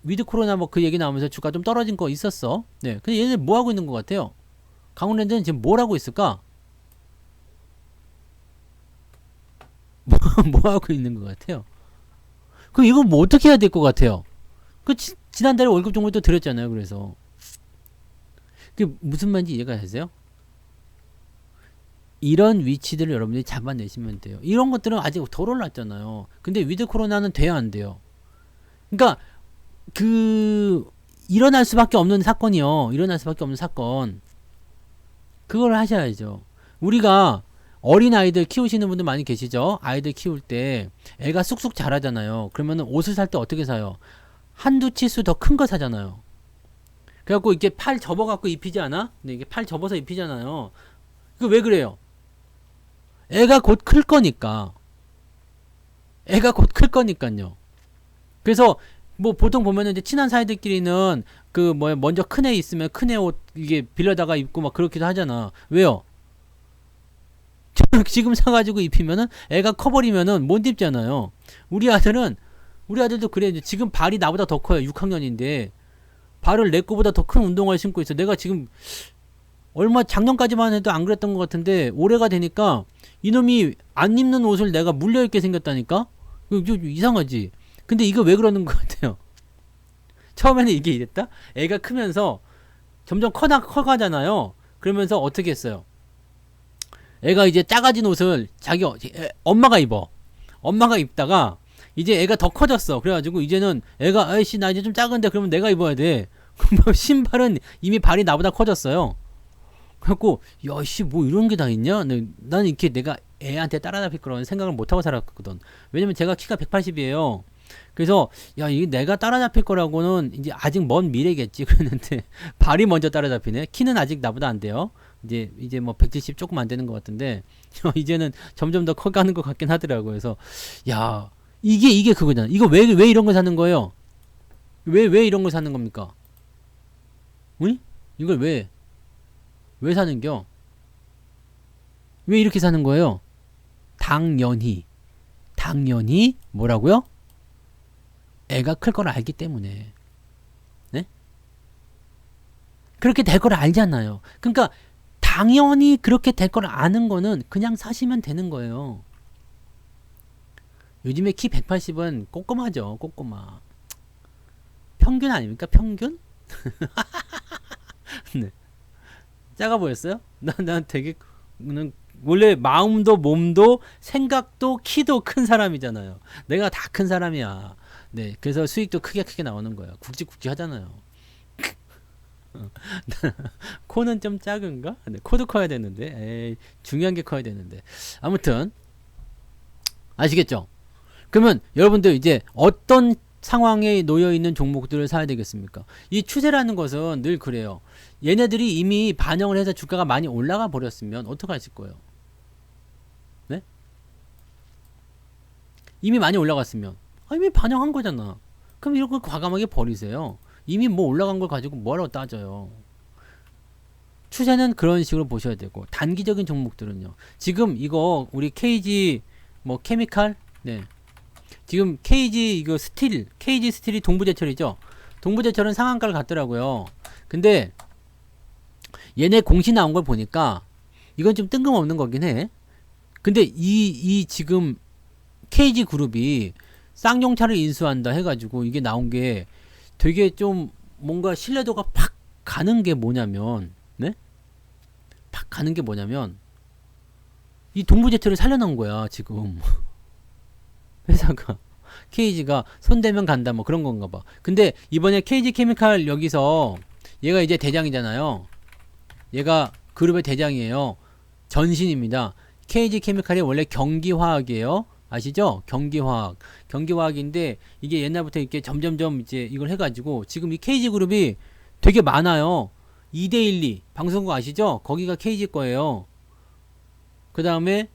위드 코로나 뭐 그 얘기 나오면서 주가 좀 떨어진 거 있었어. 네. 근데 얘네 뭐 하고 있는 것 같아요? 강원랜드는 지금 뭘 하고 있을까? 뭐 하고 있는 것 같아요? 그럼 이거 뭐 어떻게 해야 될 것 같아요? 지난달에 월급 정보 또 드렸잖아요. 그래서. 그게 무슨 말인지 이해가 되세요? 이런 위치들을 여러분들이 잡아내시면 돼요. 이런 것들은 아직 덜 올랐잖아요. 근데 위드 코로나는 돼야 안 돼요. 그러니까 일어날 수밖에 없는 사건이요. 일어날 수밖에 없는 사건. 그걸 하셔야죠. 우리가 어린 아이들 키우시는 분들 많이 계시죠? 아이들 키울 때 애가 쑥쑥 자라잖아요. 그러면은 옷을 살 때 어떻게 사요? 한두 치수 더 큰 거 사잖아요. 그래갖고 이렇게 팔 접어갖고 입히지 않아? 근데 이게 팔 접어서 입히잖아요. 그 왜 그래요? 애가 곧 클 거니까. 애가 곧 클 거니까요. 그래서 뭐 보통 보면은 이제 친한 사이들끼리는 먼저 큰 애 있으면 큰 애 옷 이게 빌려다가 입고 막 그렇기도 하잖아. 왜요? 지금 사가지고 입히면은 애가 커버리면은 못 입잖아요. 우리 아들도 그래. 이제 지금 발이 나보다 더 커요. 6학년인데 발을 내 거보다 더 큰 운동화를 신고 있어. 내가 지금 작년까지만 해도 안 그랬던 것 같은데 올해가 되니까 이놈이 안 입는 옷을 내가 물려 입게 생겼다니까. 이상하지. 근데 이거 왜 그러는 것 같아요? 처음에는 이게 이랬다. 애가 크면서 점점 커가잖아요. 그러면서 어떻게 했어요? 애가 이제 작아진 옷을 엄마가 입어. 엄마가 입다가 이제 애가 더 커졌어. 그래가지고 이제는 애가 아이씨 나 이제 좀 작은데 그러면 내가 입어야 돼. 그럼 신발은 이미 발이 나보다 커졌어요. 그래갖고 야씨 뭐 이런 게 다 있냐? 나는 이렇게 내가 애한테 따라잡힐 거라는 생각을 못하고 살았거든. 왜냐면 제가 키가 180이에요. 그래서 야 이게 내가 따라잡힐 거라고는 이제 아직 먼 미래겠지 그랬는데 발이 먼저 따라잡히네. 키는 아직 나보다 안 돼요. 이제 뭐 170 조금 안 되는 것 같은데 이제는 점점 더 커가는 것 같긴 하더라고요. 그래서 야 이게 그거잖아. 이거 왜 이런 걸 사는 거예요? 왜 이런 걸 사는 겁니까? 응? 이걸 왜 사는겨? 왜 이렇게 사는 거예요? 당연히 뭐라고요? 애가 클 걸 알기 때문에. 네? 그렇게 될 걸 알잖아요. 그러니까 당연히 그렇게 될 걸 아는 거는 그냥 사시면 되는 거예요. 요즘에 키 180은 꼬꼬마죠. 꼬꼬마. 평균 아닙니까? 평균? 네. 작아 보였어요? 난 되게 원래 마음도 몸도 생각도 키도 큰 사람이잖아요. 내가 다 큰 사람이야. 네, 그래서 수익도 크게 나오는 거예요. 굵직굵직 하잖아요. 코는 좀 작은가? 네, 코도 커야 되는데. 에이, 중요한 게 커야 되는데. 아무튼 아시겠죠? 그러면 여러분들 이제 어떤 상황에 놓여 있는 종목들을 사야 되겠습니까? 이 추세라는 것은 늘 그래요. 얘네들이 이미 반영을 해서 주가가 많이 올라가 버렸으면 어떻게 하실 거예요? 네? 이미 많이 올라갔으면 이미 반영한 거잖아. 그럼 이런 걸 과감하게 버리세요. 이미 뭐 올라간 걸 가지고 뭐하러 따져요. 추세는 그런 식으로 보셔야 되고 단기적인 종목들은요. 지금 이거 우리 KG 뭐 케미칼 네. 지금 KG KG 스틸이 동부제철이죠. 동부제철은 상한가를 갔더라고요. 근데 얘네 공시 나온 걸 보니까 이건 좀 뜬금없는 거긴 해. 근데 이 지금 KG 그룹이 쌍용차를 인수한다 해가지고 이게 나온 게 되게 좀 뭔가 신뢰도가 팍 가는 게 뭐냐면 네? 팍 가는 게 뭐냐면 이 동부제철을 살려놓은 거야 지금. 회사가 KG가 손대면 간다 뭐 그런 건가 봐. 근데 이번에 KG 케미칼 여기서 얘가 이제 대장이잖아요. 얘가 그룹의 대장이에요. 전신입니다. KG 케미칼이 원래 경기화학이에요. 아시죠? 경기화학인데 이게 옛날부터 이렇게 점점점 이제 이걸 해가지고 지금 이 KG 그룹이 되게 많아요. 2대12 방송국 아시죠? 거기가 KG 거예요. 그 다음에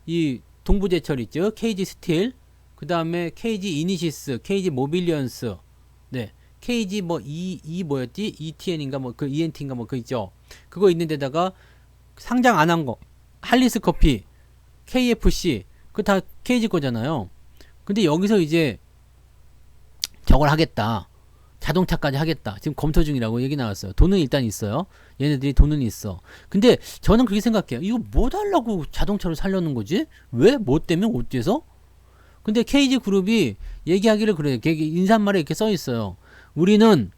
이 동부제철 있죠? KG 스틸. 그 다음에 KG 이니시스, KG 모빌리언스, 네, KG 뭐 뭐였지? ETN인가 뭐 그 ENT인가 뭐 그 있죠? 그거 있는 데다가 상장 안 한 거, 할리스 커피, KFC, 그 다 KG 거잖아요. 근데 여기서 이제 저걸 하겠다. 자동차까지 하겠다. 지금 검토 중이라고 얘기 나왔어요. 돈은 일단 있어요. 얘네들이 돈은 있어. 근데 저는 그렇게 생각해요. 이거 뭐 달라고 자동차를 살려는 거지? 왜? 뭐 때문에? 어째서? 근데 KG그룹이 얘기하기를 그래요. 인사말에 이렇게 써 있어요. 우리는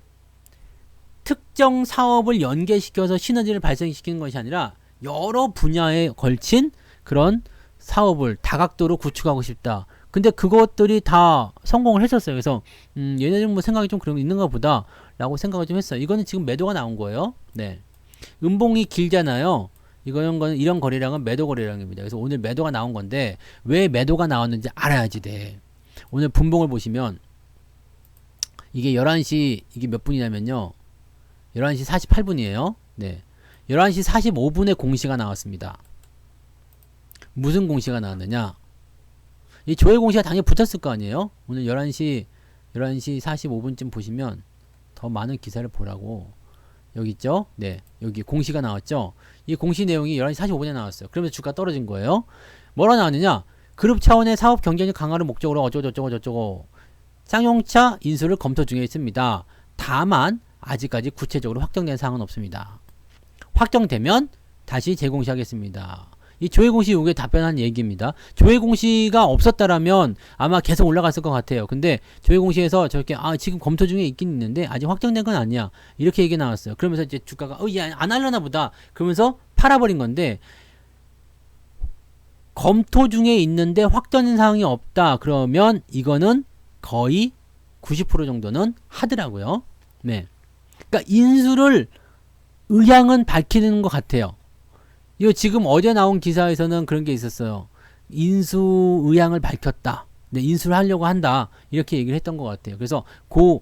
특정 사업을 연계시켜서 시너지를 발생시키는 것이 아니라 여러 분야에 걸친 그런 사업을 다각도로 구축하고 싶다. 근데 그것들이 다 성공을 했었어요. 그래서 얘네들 뭐 생각이 좀 그런 거 있는가 보다 라고 생각을 좀 했어요. 이거는 지금 매도가 나온 거예요. 네. 음봉이 길잖아요. 이런 거래량은 매도 거래량입니다. 그래서 오늘 매도가 나온 건데 왜 매도가 나왔는지 알아야지 돼. 오늘 분봉을 보시면 이게 11시 이게 몇 분이냐면요. 11시 48분이에요. 네. 11시 45분에 공시가 나왔습니다. 무슨 공시가 나왔느냐? 이 조회 공시가 당연히 붙었을 거 아니에요? 오늘 11시 45분쯤 보시면 더 많은 기사를 보라고. 여기 있죠? 네. 여기 공시가 나왔죠? 이 공시 내용이 11시 45분에 나왔어요. 그러면서 주가 떨어진 거예요. 뭐라 나왔느냐? 그룹 차원의 사업 경쟁력 강화를 목적으로 어쩌고저쩌고 쌍용차 인수를 검토 중에 있습니다. 다만 아직까지 구체적으로 확정된 사항은 없습니다. 확정되면 다시 재공시하겠습니다. 이 조회공시 요게 답변한 얘기입니다. 조회공시가 없었다라면 아마 계속 올라갔을 것 같아요. 근데 조회공시에서 저렇게 지금 검토 중에 있긴 있는데 아직 확정된 건 아니야. 이렇게 얘기 나왔어요. 그러면서 이제 주가가 얘 안 하려나 보다. 그러면서 팔아버린 건데 검토 중에 있는데 확정된 사항이 없다. 그러면 이거는 거의 90% 정도는 하더라고요. 네. 그러니까 인수를 의향은 밝히는 것 같아요. 이거 지금 어제 나온 기사에서는 그런 게 있었어요. 인수 의향을 밝혔다. 네, 인수를 하려고 한다. 이렇게 얘기를 했던 것 같아요. 그래서 그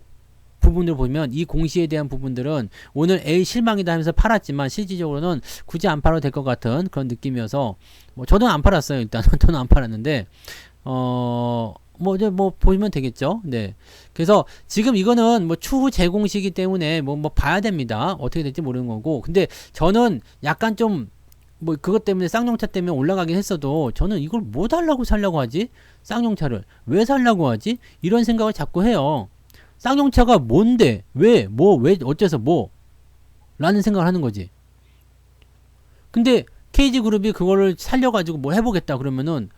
부분을 보면 이 공시에 대한 부분들은 오늘 A 실망이다 하면서 팔았지만 실질적으로는 굳이 안 팔아도 될 것 같은 그런 느낌이어서 뭐 저도 안 팔았어요. 일단 저는 안 팔았는데 뭐 이제 뭐 보시면 되겠죠. 네. 그래서 지금 이거는 뭐 추후 재공시기 때문에 뭐 봐야 됩니다. 어떻게 될지 모르는 거고. 근데 저는 약간 좀 뭐 그것 때문에 쌍용차 때문에 올라가긴 했어도 저는 이걸 뭐 달라고 살려고 하지? 쌍용차를 왜 살려고 하지? 이런 생각을 자꾸 해요. 쌍용차가 뭔데? 왜 어째서 뭐? 라는 생각을 하는 거지. 근데 KG그룹이 그거를 살려가지고 뭐 해보겠다 그러면은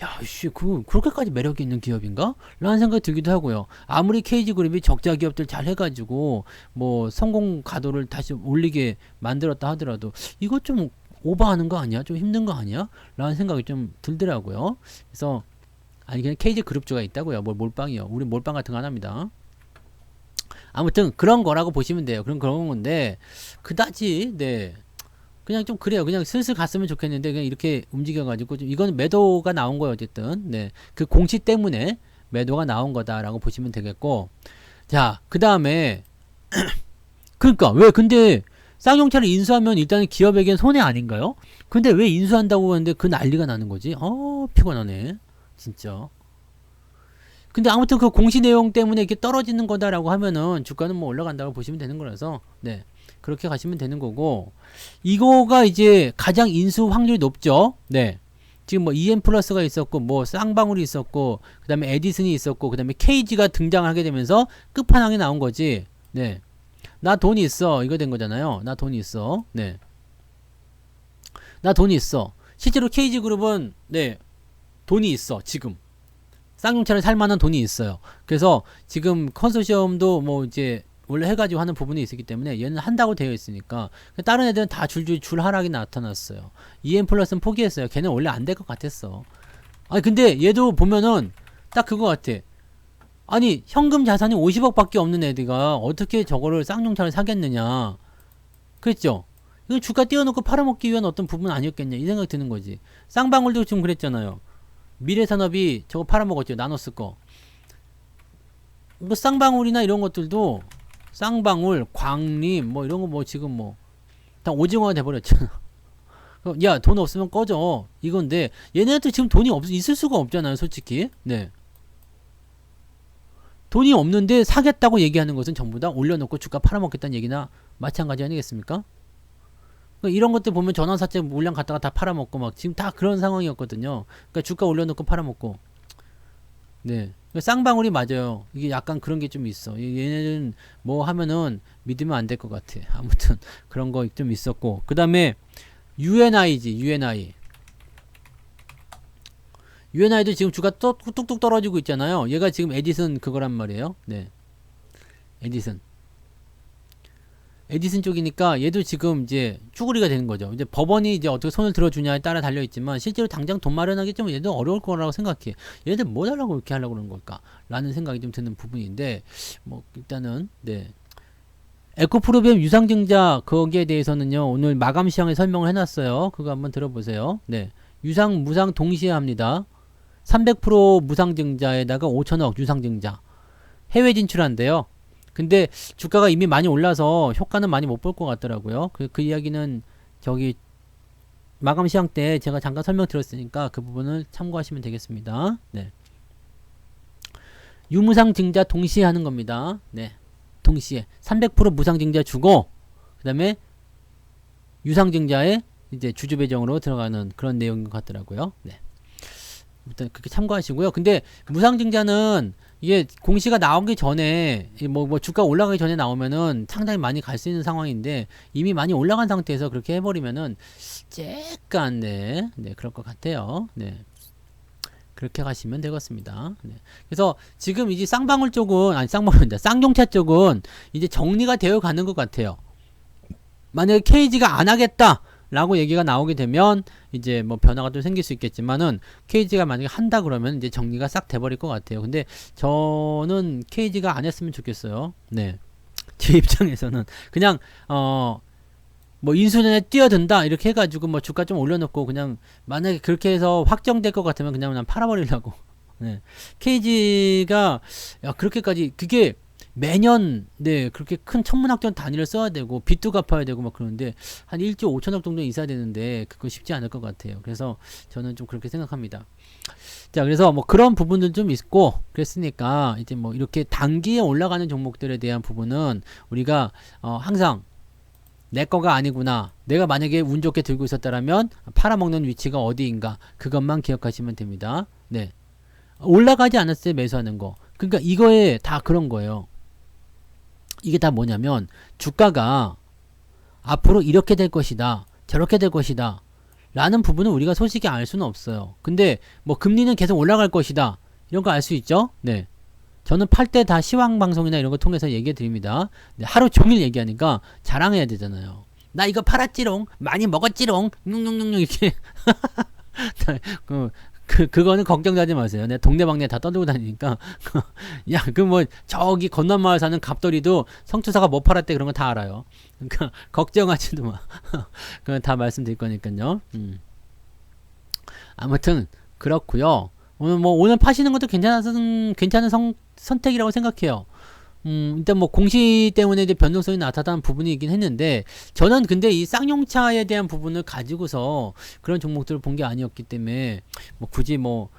야씨 그렇게까지 매력이 있는 기업인가? 라는 생각이 들기도 하고요. 아무리 KG그룹이 적자 기업들 잘 해가지고 뭐 성공 가도를 다시 올리게 만들었다 하더라도 이거 좀 오버하는 거 아니야? 좀 힘든 거 아니야? 라는 생각이 좀 들더라고요. 그래서 아니 그냥 KG그룹주가 있다고요. 뭘 몰빵이요. 우리 몰빵 같은 거 안 합니다. 아무튼 그런 거라고 보시면 돼요. 그런 건데 그다지 네. 그냥 좀 그래요. 그냥 슬슬 갔으면 좋겠는데 그냥 이렇게 움직여가지고 좀 이거는 매도가 나온 거예요. 어쨌든 네. 그 공시 때문에 매도가 나온 거다라고 보시면 되겠고 자 그 다음에 그러니까 왜 근데 쌍용차를 인수하면 일단은 기업에겐 손해 아닌가요? 근데 왜 인수한다고 하는데 그 난리가 나는 거지? 피곤하네. 진짜. 근데 아무튼 그 공시 내용 때문에 이렇게 떨어지는 거다라고 하면은 주가는 뭐 올라간다고 보시면 되는 거라서 네. 그렇게 가시면 되는 거고 이거가 이제 가장 인수 확률이 높죠. 네. 지금 뭐 EM 플러스가 있었고 뭐 쌍방울이 있었고 그다음에 에디슨이 있었고 그다음에 KG가 등장하게 되면서 끝판왕이 나온 거지. 네. 나 돈이 있어. 이거 된 거잖아요. 나 돈이 있어. 네. 나 돈이 있어. 실제로 KG그룹은 네. 돈이 있어. 지금. 쌍용차를 살 만한 돈이 있어요. 그래서 지금 컨소시엄도 뭐 이제 원래 해가지고 하는 부분이 있었기 때문에 얘는 한다고 되어 있으니까 다른 애들은 다 줄 하락이 나타났어요. EM 플러스는 포기했어요. 걔는 원래 안 될 것 같았어. 아니 근데 얘도 보면은 딱 그거 같아. 아니 현금 자산이 50억 밖에 없는 애들가 어떻게 저거를 쌍용차를 사겠느냐. 그랬죠. 이건 주가 띄워놓고 팔아먹기 위한 어떤 부분 아니었겠냐 이 생각이 드는 거지. 쌍방울도 지금 그랬잖아요. 미래산업이 저거 팔아먹었죠. 나노스 거. 뭐 쌍방울이나 이런 것들도 쌍방울, 광림 뭐 이런 거 뭐 지금 뭐 다 오징어가 돼버렸잖아. 야 돈 없으면 꺼져 이건데 얘네한테 지금 돈이 있을 수가 없잖아요. 솔직히. 네. 돈이 없는데 사겠다고 얘기하는 것은 전부 다 올려놓고 주가 팔아먹겠다는 얘기나 마찬가지 아니겠습니까? 이런 것들 보면 전환사채 물량 갖다가 다 팔아먹고 막 지금 다 그런 상황이었거든요. 그러니까 주가 올려놓고 팔아먹고. 네. 쌍방울이 맞아요. 이게 약간 그런 게 좀 있어. 얘네는 뭐 하면은 믿으면 안 될 것 같아. 아무튼 그런 거 좀 있었고, 그 다음에 UNI지, UNI. UNI도 지금 주가 뚝뚝 떨어지고 있잖아요. 얘가 지금 에디슨 그거란 말이에요. 네, 에디슨. 에디슨 쪽이니까 얘도 지금 이제 쭈구리가 되는 거죠. 이제 법원이 이제 어떻게 손을 들어주냐에 따라 달려 있지만 실제로 당장 돈 마련하기 좀 얘도 어려울 거라고 생각해. 얘들 뭐 하려고 이렇게 하려고 그러는 걸까? 라는 생각이 좀 드는 부분인데, 뭐 일단은 네. 에코프로비움 유상증자 거기에 대해서는요 오늘 마감 시황에 설명을 해놨어요. 그거 한번 들어보세요. 네, 유상 무상 동시에 합니다. 300% 무상증자에다가 5천억 유상증자 해외 진출한대요. 근데 주가가 이미 많이 올라서 효과는 많이 못 볼 것 같더라고요. 그 이야기는 저기 마감 시황 때 제가 잠깐 설명드렸으니까 그 부분을 참고하시면 되겠습니다. 네. 유무상 증자 동시에 하는 겁니다. 네. 동시에 300% 무상 증자 주고 그 다음에 유상 증자에 이제 주주 배정으로 들어가는 그런 내용인 것 같더라고요. 네. 일단 그렇게 참고하시고요. 근데 무상 증자는 이게 공시가 나오기 전에 뭐 주가 올라가기 전에 나오면은 상당히 많이 갈 수 있는 상황인데 이미 많이 올라간 상태에서 그렇게 해버리면은 쬐깐 네 그럴 것 같아요. 네. 그렇게 가시면 되겠습니다. 네. 그래서 지금 이제 쌍방울 쪽은 아니 쌍방울입니다. 쌍용차 쪽은 이제 정리가 되어 가는 것 같아요. 만약에 KG가 안 하겠다 라고 얘기가 나오게 되면 이제 뭐 변화가 좀 생길 수 있겠지만은 KG가 만약에 한다 그러면 이제 정리가 싹 돼버릴 것 같아요. 근데 저는 KG가 안 했으면 좋겠어요. 네. 제 입장에서는 그냥 뭐 인수전에 뛰어든다 이렇게 해가지고 뭐 주가 좀 올려놓고 그냥 만약에 그렇게 해서 확정될 것 같으면 그냥 팔아버리려고. 네. KG가 야 그렇게까지 그게 매년 네 그렇게 큰 천문학적 단위를 써야 되고 빚도 갚아야 되고 막 그러는데 한 1조 5천억 정도 있어야 되는데 그거 쉽지 않을 것 같아요. 그래서 저는 좀 그렇게 생각합니다. 자, 그래서 뭐 그런 부분들 좀 있고 그랬으니까 이제 뭐 이렇게 단기에 올라가는 종목들에 대한 부분은 우리가 항상 내 거가 아니구나. 내가 만약에 운 좋게 들고 있었다라면 팔아먹는 위치가 어디인가 그것만 기억하시면 됩니다. 네. 올라가지 않았을 때 매수하는 거. 그러니까 이거에 다 그런 거예요. 이게 다 뭐냐면 주가가 앞으로 이렇게 될 것이다. 저렇게 될 것이다. 라는 부분은 우리가 솔직히 알 수는 없어요. 근데 뭐 금리는 계속 올라갈 것이다. 이런 거 알 수 있죠? 네. 저는 팔 때 다 시황 방송이나 이런 거 통해서 얘기해 드립니다. 네, 하루 종일 얘기하니까 자랑해야 되잖아요. 나 이거 팔았지롱. 많이 먹었지롱. 눅눅눅눅 이렇게. 그거는 걱정하지 마세요. 내 동네방네 다 떠들고 다니니까. 야, 뭐, 저기 건넌 마을 사는 갑돌이도 성투사가 뭐 팔았대 그런 거 다 알아요. 그러니까, 걱정하지도 마. 그건 다 말씀드릴 거니까요. 아무튼, 그렇고요 오늘 파시는 것도 괜찮은 선택이라고 생각해요. 일단 뭐 공시 때문에 이제 변동성이 나타난 부분이긴 했는데 저는 근데 이 쌍용차에 대한 부분을 가지고서 그런 종목들을 본 게 아니었기 때문에 뭐 굳이 뭐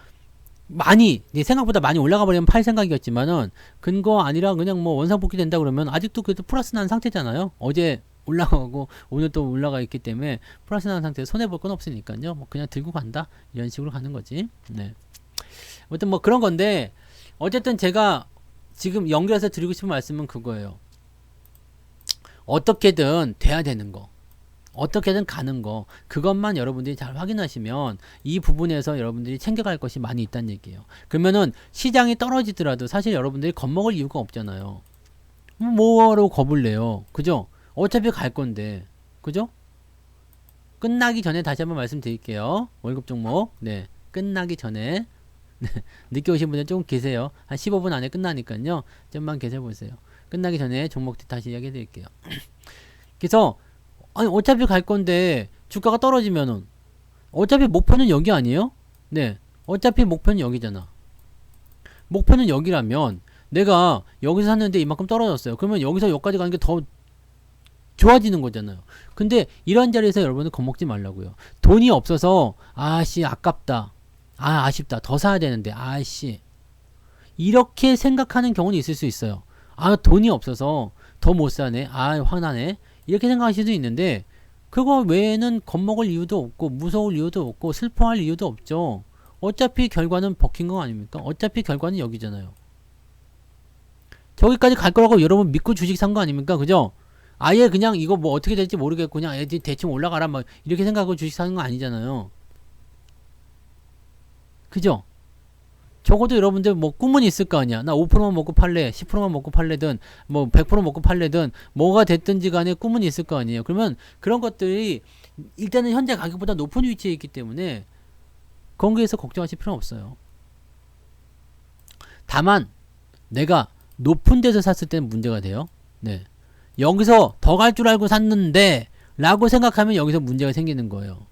많이 생각보다 많이 올라가 버리면 팔 생각이었지만은 근거 아니라 그냥 뭐 원상복귀 된다 그러면 아직도 그래도 플러스 난 상태잖아요. 어제 올라가고 오늘 또 올라가 있기 때문에 플러스 난 상태에서 손해 볼 건 없으니까요. 뭐 그냥 들고 간다 이런 식으로 가는 거지. 네. 아무튼 뭐 그런 건데 어쨌든 제가 지금 연결해서 드리고 싶은 말씀은 그거예요. 어떻게든 돼야 되는 거, 어떻게든 가는 거, 그것만 여러분들이 잘 확인하시면 이 부분에서 여러분들이 챙겨갈 것이 많이 있다는 얘기예요. 그러면은 시장이 떨어지더라도 사실 여러분들이 겁먹을 이유가 없잖아요. 뭐하러 겁을 내요? 그죠? 어차피 갈 건데, 그죠? 끝나기 전에 다시 한번 말씀드릴게요. 월급 종목, 네, 끝나기 전에. 늦게 오신 분들 조금 계세요. 한 15분 안에 끝나니까요. 좀만 계셔보세요. 끝나기 전에 종목들 다시 이야기해 드릴게요. 그래서 아니 어차피 갈 건데 주가가 떨어지면은 어차피 목표는 여기 아니에요? 네. 어차피 목표는 여기잖아. 목표는 여기라면 내가 여기서 샀는데 이만큼 떨어졌어요. 그러면 여기서 여기까지 가는 게 더 좋아지는 거잖아요. 근데 이런 자리에서 여러분은 겁먹지 말라고요. 돈이 없어서 아씨 아깝다. 아쉽다. 더 사야 되는데. 아씨. 이렇게 생각하는 경우는 있을 수 있어요. 돈이 없어서 더 못 사네. 화나네. 이렇게 생각하실 수도 있는데 그거 외에는 겁먹을 이유도 없고 무서울 이유도 없고 슬퍼할 이유도 없죠. 어차피 결과는 버킨 거 아닙니까? 어차피 결과는 여기잖아요. 저기까지 갈 거라고 여러분 믿고 주식 산 거 아닙니까? 그죠? 아예 그냥 이거 뭐 어떻게 될지 모르겠고 그냥 애들 대충 올라가라 막 이렇게 생각하고 주식 사는 거 아니잖아요. 그죠? 적어도 여러분들 뭐 꿈은 있을 거 아니야. 나 5%만 먹고 팔래, 10%만 먹고 팔래든 뭐 100% 먹고 팔래든 뭐가 됐든지 간에 꿈은 있을 거 아니에요. 그러면 그런 것들이 일단은 현재 가격보다 높은 위치에 있기 때문에 거기에서 걱정하실 필요는 없어요. 다만 내가 높은 데서 샀을 때는 문제가 돼요. 네. 여기서 더 갈 줄 알고 샀는데 라고 생각하면 여기서 문제가 생기는 거예요.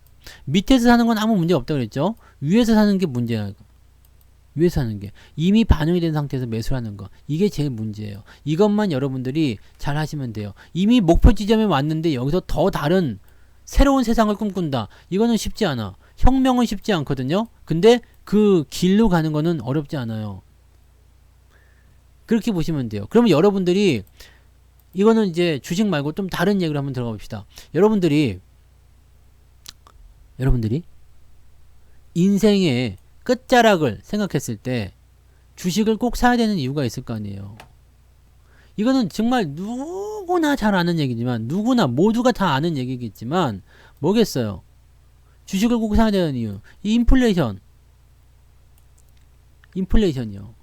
밑에서 사는 건 아무 문제 없다고 그랬죠. 위에서 사는 게 문제야. 위에서 사는 게 이미 반영이 된 상태에서 매수를 하는 거, 이게 제일 문제예요. 이것만 여러분들이 잘 하시면 돼요. 이미 목표 지점에 왔는데 여기서 더 다른 새로운 세상을 꿈꾼다, 이거는 쉽지 않아. 혁명은 쉽지 않거든요. 근데 그 길로 가는 거는 어렵지 않아요. 그렇게 보시면 돼요. 그러면 여러분들이 이거는 이제 주식 말고 좀 다른 얘기를 한번 들어가 봅시다. 여러분들이 인생의 끝자락을 생각했을 때 주식을 꼭 사야 되는 이유가 있을 거 아니에요. 이거는 정말 누구나 잘 아는 얘기지만, 누구나 모두가 다 아는 얘기겠지만 뭐겠어요? 주식을 꼭 사야 되는 이유, 이 인플레이션이요.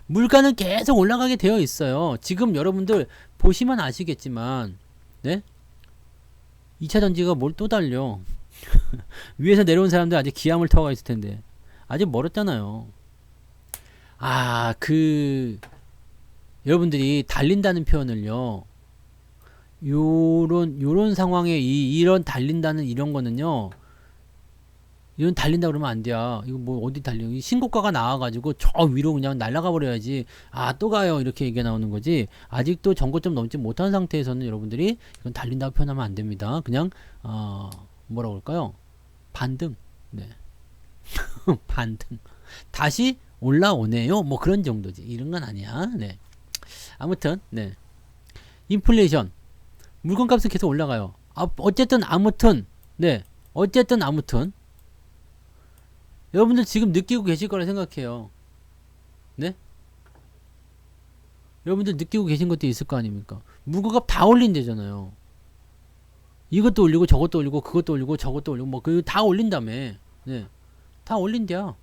물가는 계속 올라가게 되어 있어요. 지금 여러분들 보시면 아시겠지만, 네? 2차 전지가 뭘 또 달려. 위에서 내려온 사람들 아직 기암을 타고 있을 텐데 아직 멀었잖아요. 여러분들이 달린다는 표현을요, 요런 상황에 이런 달린다는 이런 거는요, 이건 달린다 그러면 안 돼요. 이거 뭐 어디 달려? 신고가가 나와가지고 저 위로 그냥 날아가 버려야지. 아, 또 가요. 이렇게 얘기가 나오는 거지. 아직도 전고점 넘지 못한 상태에서는 여러분들이 이건 달린다고 표현하면 안 됩니다. 그냥 뭐라고 할까요? 반등. 네. 반등. 다시 올라오네요. 뭐 그런 정도지. 이런 건 아니야. 네. 아무튼 네. 인플레이션. 물건값은 계속 올라가요. 어쨌든 아무튼 여러분들 지금 느끼고 계실 거라 생각해요. 네? 여러분들 느끼고 계신 것도 있을 거 아닙니까? 물건값 다 올린대잖아요. 이것도 올리고 저것도 올리고 그것도 올리고 저것도 올리고 뭐 그 다 올린다며. 네. 다 올린대요.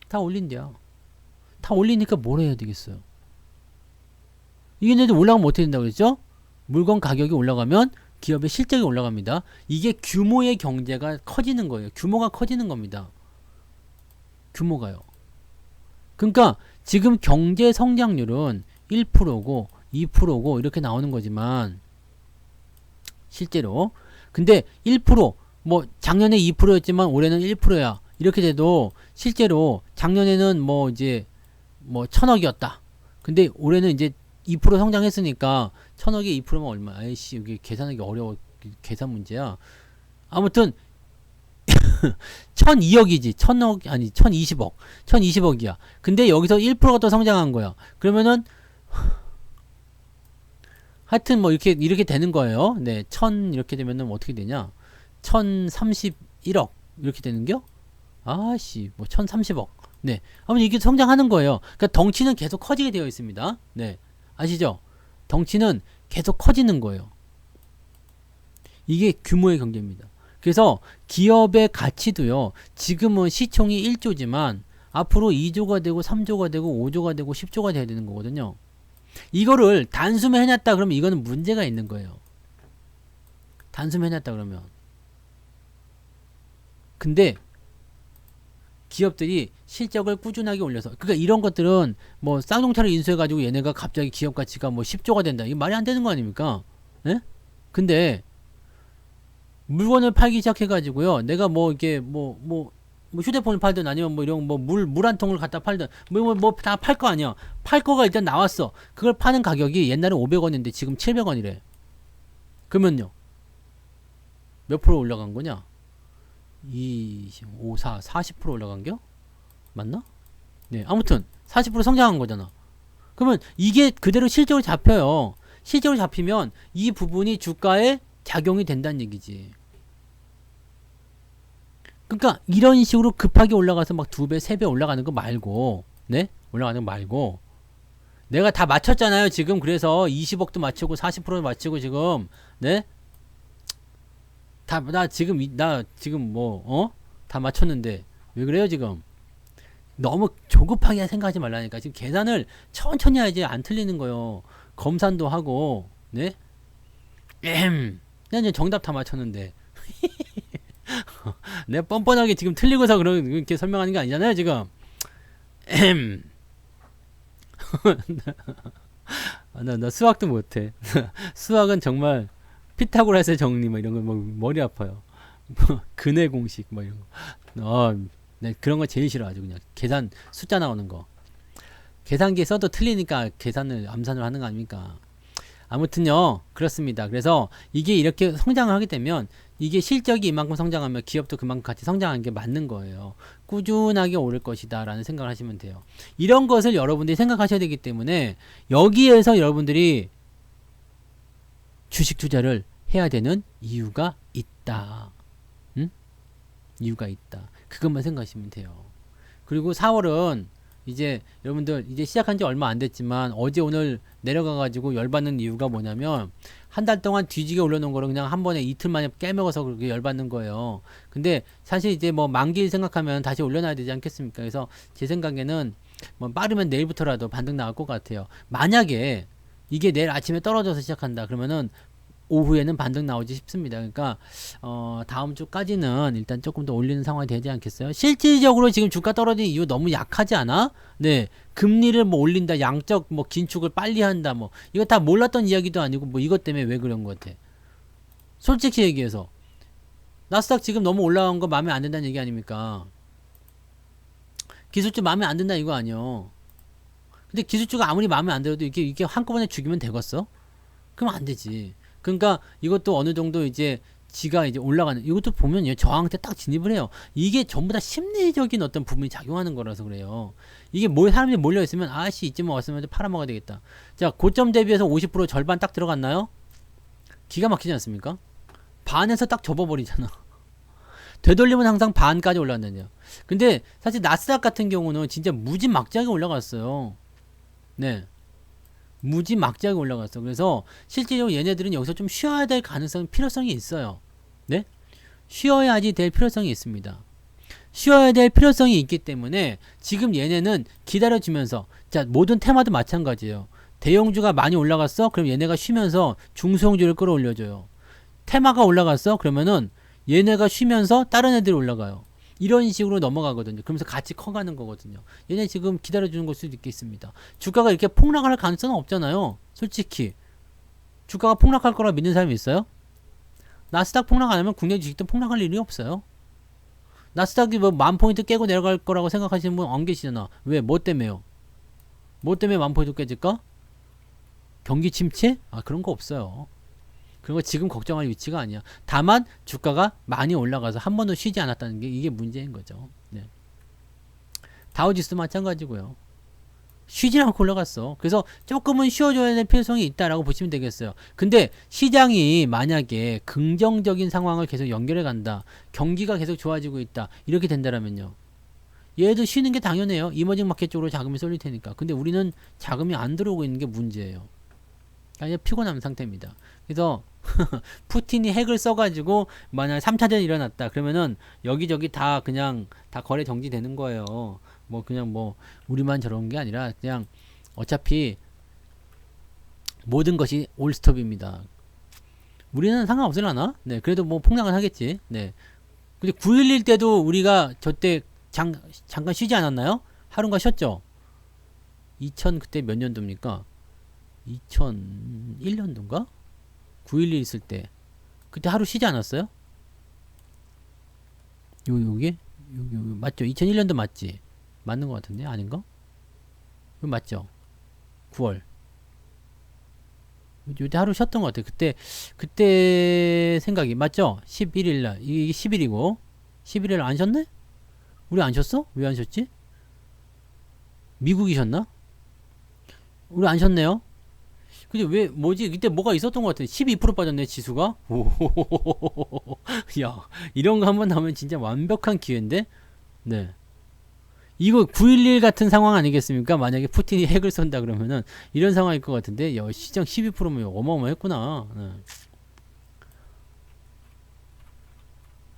다 올리니까 뭘 해야 되겠어요? 이게 이제 올라가면 어떻게 된다고 그랬죠? 물건 가격이 올라가면 기업의 실적이 올라갑니다. 이게 규모의 경제가 커지는 거예요. 규모가 커지는 겁니다. 규모가요. 그러니까 지금 경제 성장률은 1%고 2%고 이렇게 나오는 거지만 실제로, 근데 1%, 뭐 작년에 2%였지만 올해는 1%야 이렇게 돼도 실제로 작년에는 뭐 이제 뭐 1000억이었다. 근데 올해는 이제 2% 성장했으니까 1000억에 2%면 얼마? 아이씨, 이게 계산하기 어려워. 계산 문제야. 아무튼 1002억이지. 1000억 아니 1020억. 1020억이야. 근데 여기서 1%가 더 성장한 거야. 그러면은 하여튼 뭐 이렇게 되는 거예요. 네. 1000 이렇게 되면은 어떻게 되냐? 1031억 이렇게 되는겨? 아씨, 뭐 1030억. 네. 아무튼 이게 성장하는 거예요. 그러니까 덩치는 계속 커지게 되어 있습니다. 네. 아시죠? 덩치는 계속 커지는 거예요. 이게 규모의 경제입니다. 그래서 기업의 가치도요, 지금은 시총이 1조지만 앞으로 2조가 되고 3조가 되고 5조가 되고 10조가 돼야 되는 거거든요. 이거를 단숨에 해놨다 그러면 이거는 문제가 있는 거예요. 단숨에 해놨다 그러면. 근데 기업들이 실적을 꾸준하게 올려서, 그러니까 이런 것들은 뭐 쌍용차를 인수해가지고 얘네가 갑자기 기업 가치가 뭐 10조가 된다, 이게 말이 안 되는 거 아닙니까? 예? 근데 물건을 팔기 시작해가지고요, 내가 뭐 이게 뭐 휴대폰을 팔든 아니면 뭐 이런 뭐 물 한 통을 갖다 팔든 뭐 다 팔 거 아니야. 팔 거가 일단 나왔어. 그걸 파는 가격이 옛날에 500원인데 지금 700원이래. 그러면요, 몇 프로 올라간 거냐? 40% 올라간겨? 맞나? 네, 아무튼 40% 성장한 거잖아. 그러면 이게 그대로 실적으로 잡혀요. 실적으로 잡히면 이 부분이 주가에 작용이 된다는 얘기지. 그러니까 이런 식으로 급하게 올라가서 막 2배, 3배 올라가는 거 말고, 네? 올라가는 거 말고, 내가 다 맞췄잖아요, 지금. 그래서 20억도 맞추고, 40%도 맞추고, 지금, 네? 나 지금 다 맞췄는데, 왜 그래요, 지금? 너무 조급하게 생각하지 말라니까. 지금 계산을 천천히 해야지 안 틀리는 거요. 검산도 하고, 네? 난 이제 정답 다 맞췄는데. 내가 뻔뻔하게 지금 틀리고서 그렇게 설명하는 게 아니잖아요, 지금. 나 수학도 못해. 수학은 정말 피타고라스의 정리 뭐 이런 거 뭐 머리 아파요. 근해 공식 뭐 이런 거. 네, 그런 거 제일 싫어. 아주 그냥 계산 숫자 나오는 거. 계산기에 써도 틀리니까 계산을 암산을 하는 거 아닙니까? 아무튼요, 그렇습니다. 그래서 이게 이렇게 성장을 하게 되면 이게 실적이 이만큼 성장하면 기업도 그만큼 같이 성장하는 게 맞는 거예요. 꾸준하게 오를 것이다 라는 생각을 하시면 돼요. 이런 것을 여러분들이 생각하셔야 되기 때문에 여기에서 여러분들이 주식 투자를 해야 되는 이유가 있다. 응? 이유가 있다. 그것만 생각하시면 돼요. 그리고 4월은 이제 여러분들 이제 시작한 지 얼마 안 됐지만 어제 오늘 내려가 가지고 열받는 이유가 뭐냐면 한 달 동안 뒤지게 올려놓은 거를 그냥 한 번에 이틀 만에 깨먹어서 그렇게 열받는 거예요. 근데 사실 이제 뭐 만기일 생각하면 다시 올려놔야 되지 않겠습니까? 그래서 제 생각에는 뭐 빠르면 내일부터라도 반등 나올 것 같아요. 만약에 이게 내일 아침에 떨어져서 시작한다 그러면은 오후에는 반등 나오지 싶습니다. 그러니까 다음 주까지는 일단 조금 더 올리는 상황이 되지 않겠어요? 실질적으로 지금 주가 떨어지는 이유 너무 약하지 않아? 네, 금리를 뭐 올린다, 양적 뭐 긴축을 빨리 한다, 뭐 이거 다 몰랐던 이야기도 아니고 뭐 이것 때문에 왜 그런 것 같아? 솔직히 얘기해서 나스닥 지금 너무 올라간 거 마음에 안 든다는 얘기 아닙니까? 기술주 마음에 안 든다 이거 아니요. 근데 기술주가 아무리 마음에 안 들어도 이게 한꺼번에 죽이면 되겠어? 그럼 안 되지. 그러니까 이것도 어느 정도 이제 지가 이제 올라가는 이것도 보면요 저항 때 딱 진입을 해요. 이게 전부 다 심리적인 어떤 부분이 작용하는 거라서 그래요. 이게 사람들이 몰려 있으면 아씨 이쯤 왔으면 팔아먹어야 되겠다. 자 고점 대비해서 50% 절반 딱 들어갔나요? 기가 막히지 않습니까? 반에서 딱 접어버리잖아. 되돌리면 항상 반까지 올라간다냐. 근데 사실 나스닥 같은 경우는 진짜 무지막지하게 올라갔어요. 네. 무지막지하게 올라갔어. 그래서 실제로 얘네들은 여기서 좀 쉬어야 될 가능성, 필요성이 있어요. 네? 쉬어야지 될 필요성이 있습니다. 쉬어야 될 필요성이 있기 때문에 지금 얘네는 기다려주면서 자 모든 테마도 마찬가지예요. 대형주가 많이 올라갔어? 그럼 얘네가 쉬면서 중소형주를 끌어올려줘요. 테마가 올라갔어? 그러면은 얘네가 쉬면서 다른 애들이 올라가요. 이런 식으로 넘어가거든요. 그러면서 같이 커가는 거거든요. 얘네 지금 기다려주는 걸 수도 있겠습니다. 주가가 이렇게 폭락할 가능성은 없잖아요. 솔직히. 주가가 폭락할 거라 믿는 사람이 있어요? 나스닥 폭락 안 하면 국내 주식도 폭락할 일이 없어요. 나스닥이 뭐 10,000포인트 깨고 내려갈 거라고 생각하시는 분 안 계시잖아. 왜? 뭐 때문에요? 뭐 때문에 10,000포인트 깨질까? 경기 침체? 그런 거 없어요. 그런 거 지금 걱정할 위치가 아니야. 다만 주가가 많이 올라가서 한 번도 쉬지 않았다는 게 이게 문제인 거죠. 네. 다우지수도 마찬가지고요. 쉬지 않고 올라갔어. 그래서 조금은 쉬어줘야 될 필요성이 있다라고 보시면 되겠어요. 근데 시장이 만약에 긍정적인 상황을 계속 연결해 간다. 경기가 계속 좋아지고 있다. 이렇게 된다라면요. 얘도 쉬는 게 당연해요. 이머징 마켓 쪽으로 자금이 쏠릴 테니까. 근데 우리는 자금이 안 들어오고 있는 게 문제예요. 그냥 피곤한 상태입니다. 그래서 푸틴이 핵을 써가지고 만약 3차전이 일어났다 그러면은 여기저기 다 그냥 다 거래 정지되는 거예요. 뭐 그냥 뭐 우리만 저런 게 아니라 그냥 어차피 모든 것이 올스톱입니다. 우리는 상관없으려나? 네, 그래도 뭐 폭락은 하겠지. 네. 근데 9.11 때도 우리가 저때 잠깐 쉬지 않았나요? 하루가 쉬었죠? 2000 그때 몇 년도입니까? 2001년도인가? 9.11 있을 때 그때 하루 쉬지 않았어요? 여기 맞죠? 2001년도 맞지? 맞는 것 같은데 아닌가? 이거 맞죠? 9월 요때 하루 쉬었던 것 같아. 그때 생각이 맞죠? 11일날 이게 10일이고 11일 안 쉬었네? 우리 안 쉬었어? 왜 안 쉬었지? 미국이 쉬었나? 우리 안 쉬었네요. 근데 왜 뭐지? 이때 뭐가 있었던 것 같아. 12% 빠졌네 지수가. 오, 야 이런 거 한번 나오면 진짜 완벽한 기회인데. 네. 이거 9.11 같은 상황 아니겠습니까? 만약에 푸틴이 핵을 쏜다 그러면은 이런 상황일 것 같은데. 야 시장 12%면 어마어마했구나. 네.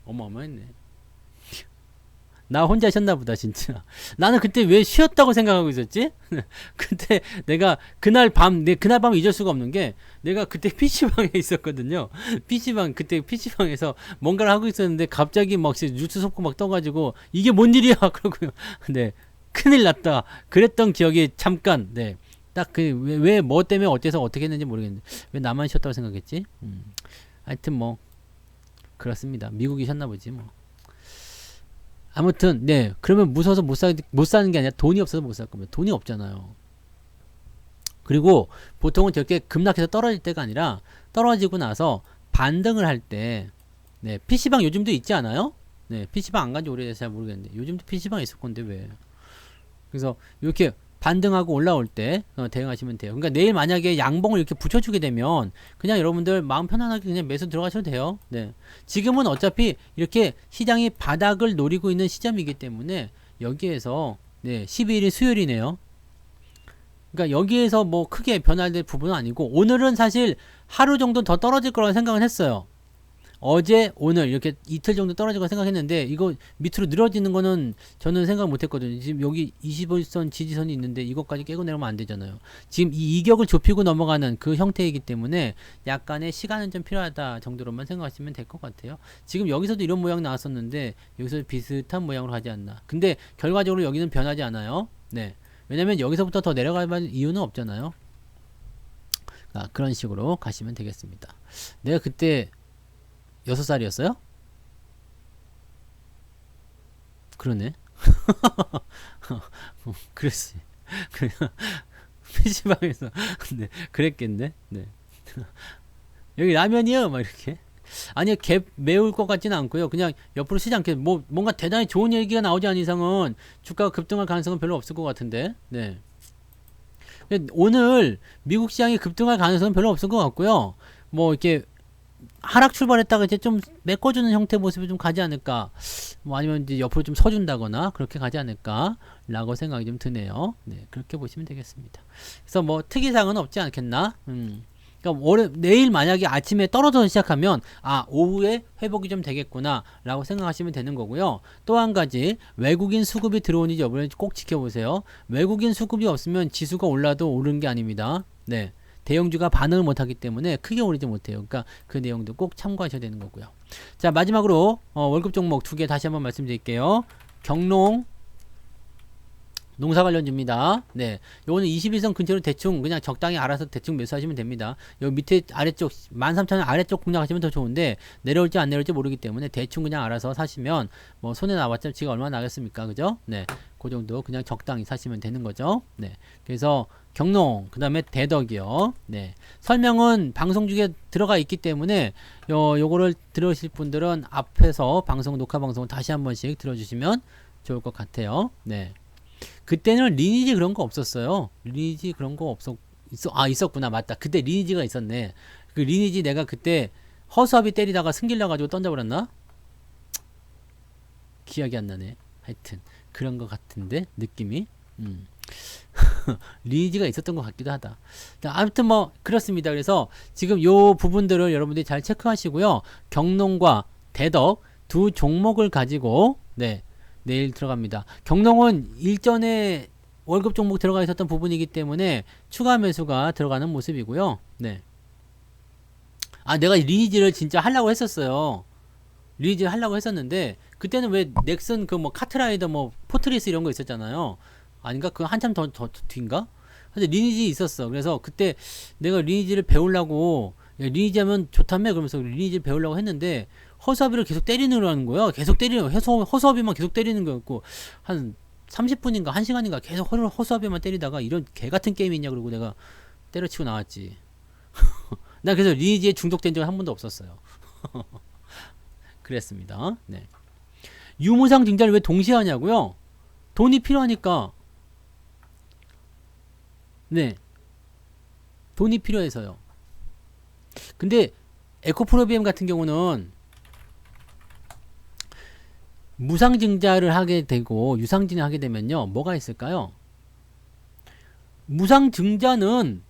어마어마했네. 나 혼자 쉬었나 보다 진짜. 나는 그때 왜 쉬었다고 생각하고 있었지? 그때 내가 그날 밤 잊을 수가 없는 게 내가 그때 PC방에 있었거든요. 그때 PC방에서 뭔가를 하고 있었는데 갑자기 막 뉴스 속보 막 떠가지고 이게 뭔 일이야 그러고요. 네, 큰일 났다. 그랬던 기억이 잠깐. 네, 딱 그 왜 뭐 때문에 어때서 어떻게 했는지 모르겠는데 왜 나만 쉬었다고 생각했지? 하여튼 뭐 그렇습니다. 미국이 쉬었나 보지 뭐. 아무튼 네 그러면 무서워서 못 사는 게 아니라 돈이 없어서 못 살 겁니다. 돈이 없잖아요. 그리고 보통은 저렇게 급락해서 떨어질 때가 아니라 떨어지고 나서 반등을 할 때 네 PC방 요즘도 있지 않아요? 네 PC방 안 간지 오래돼서 잘 모르겠는데 요즘도 PC방 있을 건데 왜. 그래서 이렇게 반등하고 올라올 때 대응하시면 돼요. 그러니까 내일 만약에 양봉을 이렇게 붙여주게 되면 그냥 여러분들 마음 편안하게 그냥 매수 들어가셔도 돼요. 네. 지금은 어차피 이렇게 시장이 바닥을 노리고 있는 시점이기 때문에 여기에서 네 12일이 수요일이네요. 그러니까 여기에서 뭐 크게 변화될 부분은 아니고 오늘은 사실 하루 정도 더 떨어질 거라고 생각은 했어요. 어제 오늘 이렇게 이틀 정도 떨어질 거 생각했는데 이거 밑으로 늘어지는 거는 저는 생각 못 했거든요. 지금 여기 21선 지지선이 있는데 이것까지 깨고 내려오면 안 되잖아요. 지금 이 이격을 좁히고 넘어가는 그 형태이기 때문에 약간의 시간은 좀 필요하다 정도로만 생각하시면 될 것 같아요. 지금 여기서도 이런 모양 나왔었는데 여기서 비슷한 모양으로 가지 않나. 근데 결과적으로 여기는 변하지 않아요. 네. 왜냐면 여기서부터 더 내려갈 이유는 없잖아요. 그런 식으로 가시면 되겠습니다. 내가 그때 6살이었어요? 그러네. 그렇지. PC방에서 네, 그랬겠네. 네. 여기 라면이요? 막 이렇게. 아니요, 갭 매울 것 같지는 않고요. 그냥 옆으로 시장 뭐 뭔가 대단히 좋은 얘기가 나오지 않은 이상은 주가가 급등할 가능성은 별로 없을 것 같은데. 네. 오늘 미국 시장이 급등할 가능성은 별로 없을 것 같고요. 뭐 이렇게 하락 출발했다가 이제 좀 메꿔주는 형태 모습이 좀 가지 않을까. 뭐 아니면 이제 옆으로 좀 서준다거나 그렇게 가지 않을까. 라고 생각이 좀 드네요. 네, 그렇게 보시면 되겠습니다. 그래서 뭐 특이사항은 없지 않겠나. 그러니까 내일 만약에 아침에 떨어져서 시작하면 오후에 회복이 좀 되겠구나 라고 생각하시면 되는 거고요. 또 한 가지 외국인 수급이 들어오는지 여부를 꼭 지켜보세요. 외국인 수급이 없으면 지수가 올라도 오르는 게 아닙니다. 네. 대형주가 반응을 못하기 때문에 크게 오르지 못해요. 그러니까 그 내용도 꼭 참고하셔야 되는 거고요. 자, 마지막으로 월급 종목 2개 다시 한번 말씀드릴게요. 경농 농사 관련주입니다. 네, 요거는 21선 근처로 대충 그냥 적당히 알아서 대충 매수하시면 됩니다. 요 밑에 아래쪽 13,000원 아래쪽 공략하시면 더 좋은데 내려올지 안 내려올지 모르기 때문에 대충 그냥 알아서 사시면 뭐 손에 나왔자 지가 얼마나 나겠습니까, 그죠? 네, 그 정도 그냥 적당히 사시면 되는 거죠. 네, 그래서 경농 그 다음에 대덕이요. 네, 설명은 방송 중에 들어가 있기 때문에 요거를 들으실 분들은 앞에서 방송 녹화 방송 다시 한 번씩 들어주시면 좋을 것 같아요. 네. 그때는 리니지 그런 거 없었어요. 리니지 그런 거 있었구나. 맞다. 그때 리니지가 있었네. 그 리니지 내가 그때 허수아비 때리다가 승질나 가지고 던져버렸나? 기억이 안 나네. 하여튼 그런 거 같은데 느낌이. 리니지가 있었던 것 같기도 하다. 아무튼 뭐 그렇습니다. 그래서 지금 요 부분들을 여러분들이 잘 체크하시고요. 경농과 대덕 두 종목을 가지고 네. 내일 들어갑니다. 경농은 일전에 월급 종목 들어가 있었던 부분이기 때문에 추가 매수가 들어가는 모습이고요. 네. 내가 리니지를 진짜 하려고 했었어요. 리니지를 하려고 했었는데 그때는 왜 넥슨 그 뭐 카트라이더 뭐 포트리스 이런 거 있었잖아요. 아닌가? 그 한참 더 뒤인가? 근데 리니지 있었어. 그래서 그때 내가 리니지를 배우려고 리니지 하면 좋다며 그러면서 리니지를 배우려고 했는데 허수아비를 계속 때리는 거야. 계속 때리는 허수아비만 계속 때리는 거였고 한 30분인가 1시간인가 계속 허수아비만 때리다가 이런 개같은 게임이 있냐 그러고 내가 때려치고 나왔지. 나 그래서 리니지에 중독된 적은 한 번도 없었어요. 그랬습니다. 네. 유무상 증자를 왜 동시에 하냐고요? 돈이 필요하니까. 네. 돈이 필요해서요. 근데 에코프로비엠 같은 경우는 무상증자를 하게 되고 유상증자를 하게 되면요, 뭐가 있을까요? 무상증자는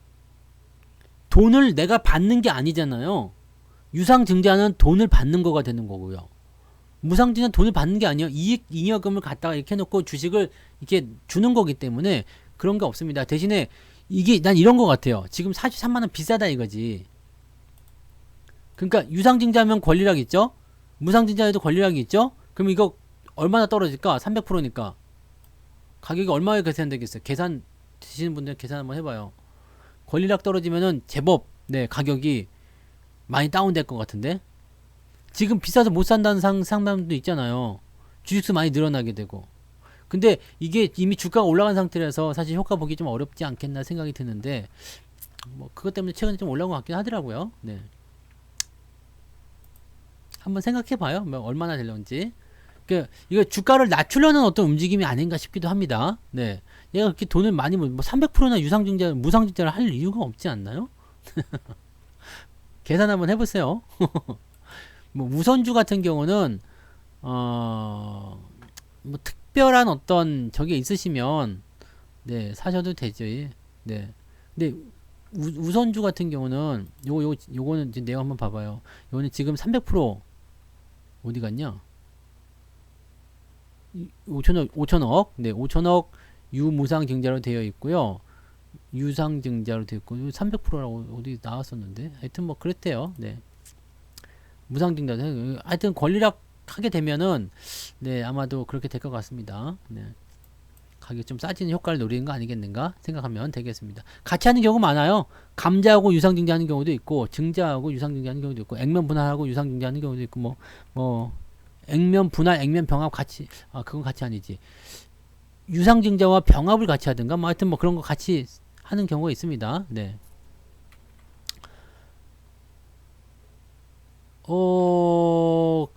돈을 내가 받는 게 아니잖아요. 유상증자는 돈을 받는 거가 되는 거고요. 무상증자는 돈을 받는 게 아니에요. 잉여금을 갖다가 이렇게 해놓고 주식을 이렇게 주는 거기 때문에 그런 게 없습니다. 대신에 이게 난 이런 거 같아요. 지금 43만원 비싸다 이거지. 그러니까 유상증자면 권리락 있죠? 무상증자에도 권리락이 있죠? 그럼 이거 얼마나 떨어질까? 300%니까 가격이 얼마에 계산되겠어요? 계산 드시는 분들 계산 한번 해봐요. 권리락 떨어지면은 제법 네 가격이 많이 다운될 것 같은데, 지금 비싸서 못 산다는 상담도 있잖아요. 주식수 많이 늘어나게 되고. 근데 이게 이미 주가가 올라간 상태라서 사실 효과 보기 좀 어렵지 않겠나 생각이 드는데, 뭐 그것 때문에 최근에 좀 올라온 것 같긴 하더라고요. 네. 한번 생각해봐요. 뭐 얼마나 되려는지. 그 이거 주가를 낮추려는 어떤 움직임이 아닌가 싶기도 합니다. 네. 얘가 그렇게 돈을 많이 뭐 300%나 유상증자, 무상증자를 할 이유가 없지 않나요? 계산 한번 해보세요. 뭐 우선주 같은 경우는 뭐 특별한 어떤 저게 있으시면 네 사셔도 되죠. 네. 근데 우선주 같은 경우는 요거는 이제 내가 한번 봐봐요. 요거는 지금 300% 어디 갔냐? 5천억. 네, 5천억 유무상증자로 되어 있고요. 유상증자로 되어 있고 300%라고 어디 나왔었는데 하여튼 뭐 그랬대요. 네. 무상증자 하여튼 권리락 하게 되면은 네 아마도 그렇게 될 것 같습니다. 네. 가격 좀 싸지는 효과를 노리는 거 아니겠는가 생각하면 되겠습니다. 같이 하는 경우 많아요. 감자하고 유상증자하는 경우도 있고, 증자하고 유상증자하는 경우도 있고, 액면 분할하고 유상증자하는 경우도 있고, 뭐 액면 분할, 액면 병합 같이, 그건 같이 아니지. 유상증자와 병합을 같이 하든가, 뭐 하여튼 뭐 그런 거 같이 하는 경우가 있습니다. 네.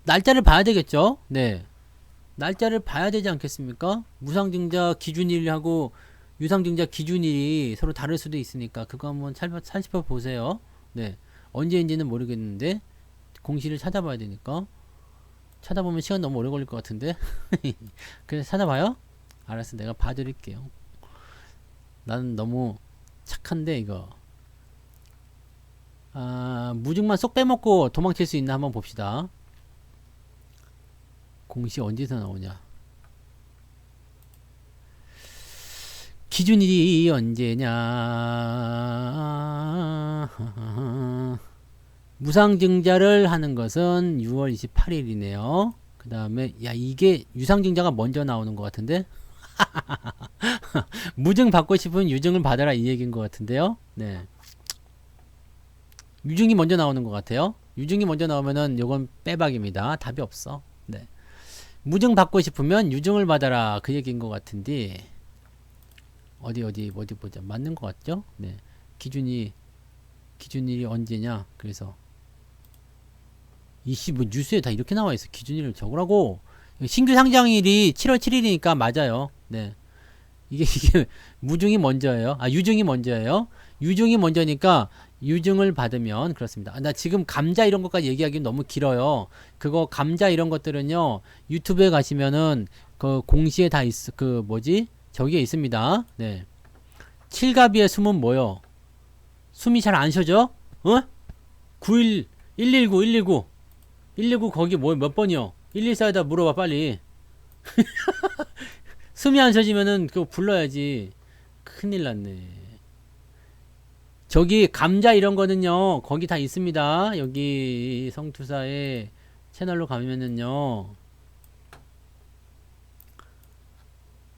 날짜를 봐야 되겠죠? 네. 날짜를 봐야 되지 않겠습니까? 무상증자 기준일하고 유상증자 기준일이 서로 다를 수도 있으니까 그거 한번 살펴보세요. 네. 언제인지는 모르겠는데 공시를 찾아봐야 되니까. 찾아보면 시간 너무 오래 걸릴 것 같은데. 그래서 찾아봐요? 알았어, 내가 봐드릴게요. 나는 너무 착한데 이거. 무증만 쏙 빼먹고 도망칠 수 있나 한번 봅시다. 공시 언제서 나오냐? 기준일이 언제냐? 무상증자를 하는 것은 6월 28일이네요. 그 다음에 야 이게 유상증자가 먼저 나오는 것 같은데? 무증 받고 싶으면 유증을 받아라 이 얘기인 것 같은데요. 네. 유증이 먼저 나오는 것 같아요. 유증이 먼저 나오면은 요건 빼박입니다. 답이 없어. 네. 무증 받고 싶으면 유증을 받아라 그 얘기인 것 같은데 어디 보자. 맞는 것 같죠? 네. 기준일이 언제냐? 그래서 이씨 뭐 뉴스에 다 이렇게 나와 있어. 기준일을 적으라고. 신규 상장일이 7월 7일이니까 맞아요. 네. 이게 무증이 먼저예요. 유증이 먼저예요. 유증이 먼저니까 유증을 받으면 그렇습니다. 나 지금 감자 이런 것까지 얘기하기는 너무 길어요. 그거 감자 이런 것들은요 유튜브에 가시면은 그 공시에 다 그 뭐지 저기에 있습니다. 네. 칠갑이의 숨은 뭐요? 숨이 잘 안 쉬어져? 119 거기 뭐 몇 번이요? 114에다 물어봐 빨리. 숨이 안 쉬어지면은 그거 불러야지. 큰일 났네. 저기 감자 이런 거는요 거기 다 있습니다. 여기 성투사의 채널로 가면은요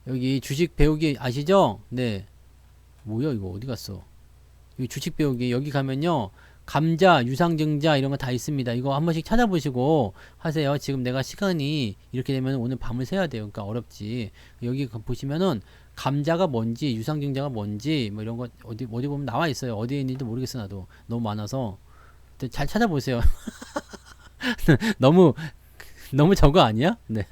여기 주식 배우기 아시죠? 네. 뭐야 이거 어디 갔어? 여기 주식 배우기 여기 가면요 감자 유상증자 이런 거 다 있습니다. 이거 한 번씩 찾아보시고 하세요. 지금 내가 시간이 이렇게 되면 오늘 밤을 새야 돼요. 그러니까 어렵지. 여기 보시면은 감자가 뭔지 유상증자가 뭔지 뭐 이런 거 어디 보면 나와 있어요. 어디에 있는지도 모르겠어 나도. 너무 많아서. 잘 찾아보세요. 너무 저거 아니야? 네.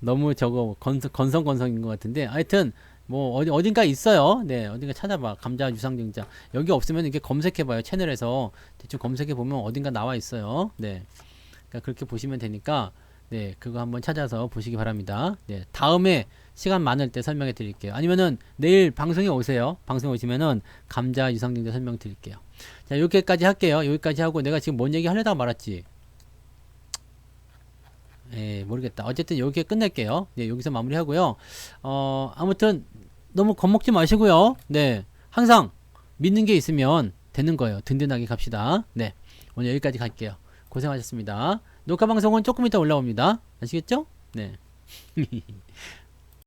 너무 저거 건성인 것 같은데 하여튼 뭐 어딘가 있어요. 네, 어딘가 찾아봐. 감자 유상증자. 여기 없으면 이렇게 검색해봐요. 채널에서 대충 검색해보면 어딘가 나와 있어요. 네, 그러니까 그렇게 보시면 되니까 네, 그거 한번 찾아서 보시기 바랍니다. 네, 다음에 시간 많을 때 설명해 드릴게요. 아니면은 내일 방송에 오세요. 방송에 오시면은 감자 유상증자 설명 드릴게요. 자, 여기까지 할게요. 여기까지 하고 내가 지금 뭔 얘기 하려다가 말았지. 예, 모르겠다. 어쨌든 여기에 끝낼게요. 네, 여기서 마무리하고요. 아무튼 너무 겁먹지 마시고요. 네, 항상 믿는 게 있으면 되는 거예요. 든든하게 갑시다. 네, 오늘 여기까지 갈게요. 고생하셨습니다. 녹화 방송은 조금 이따 올라옵니다. 아시겠죠? 네.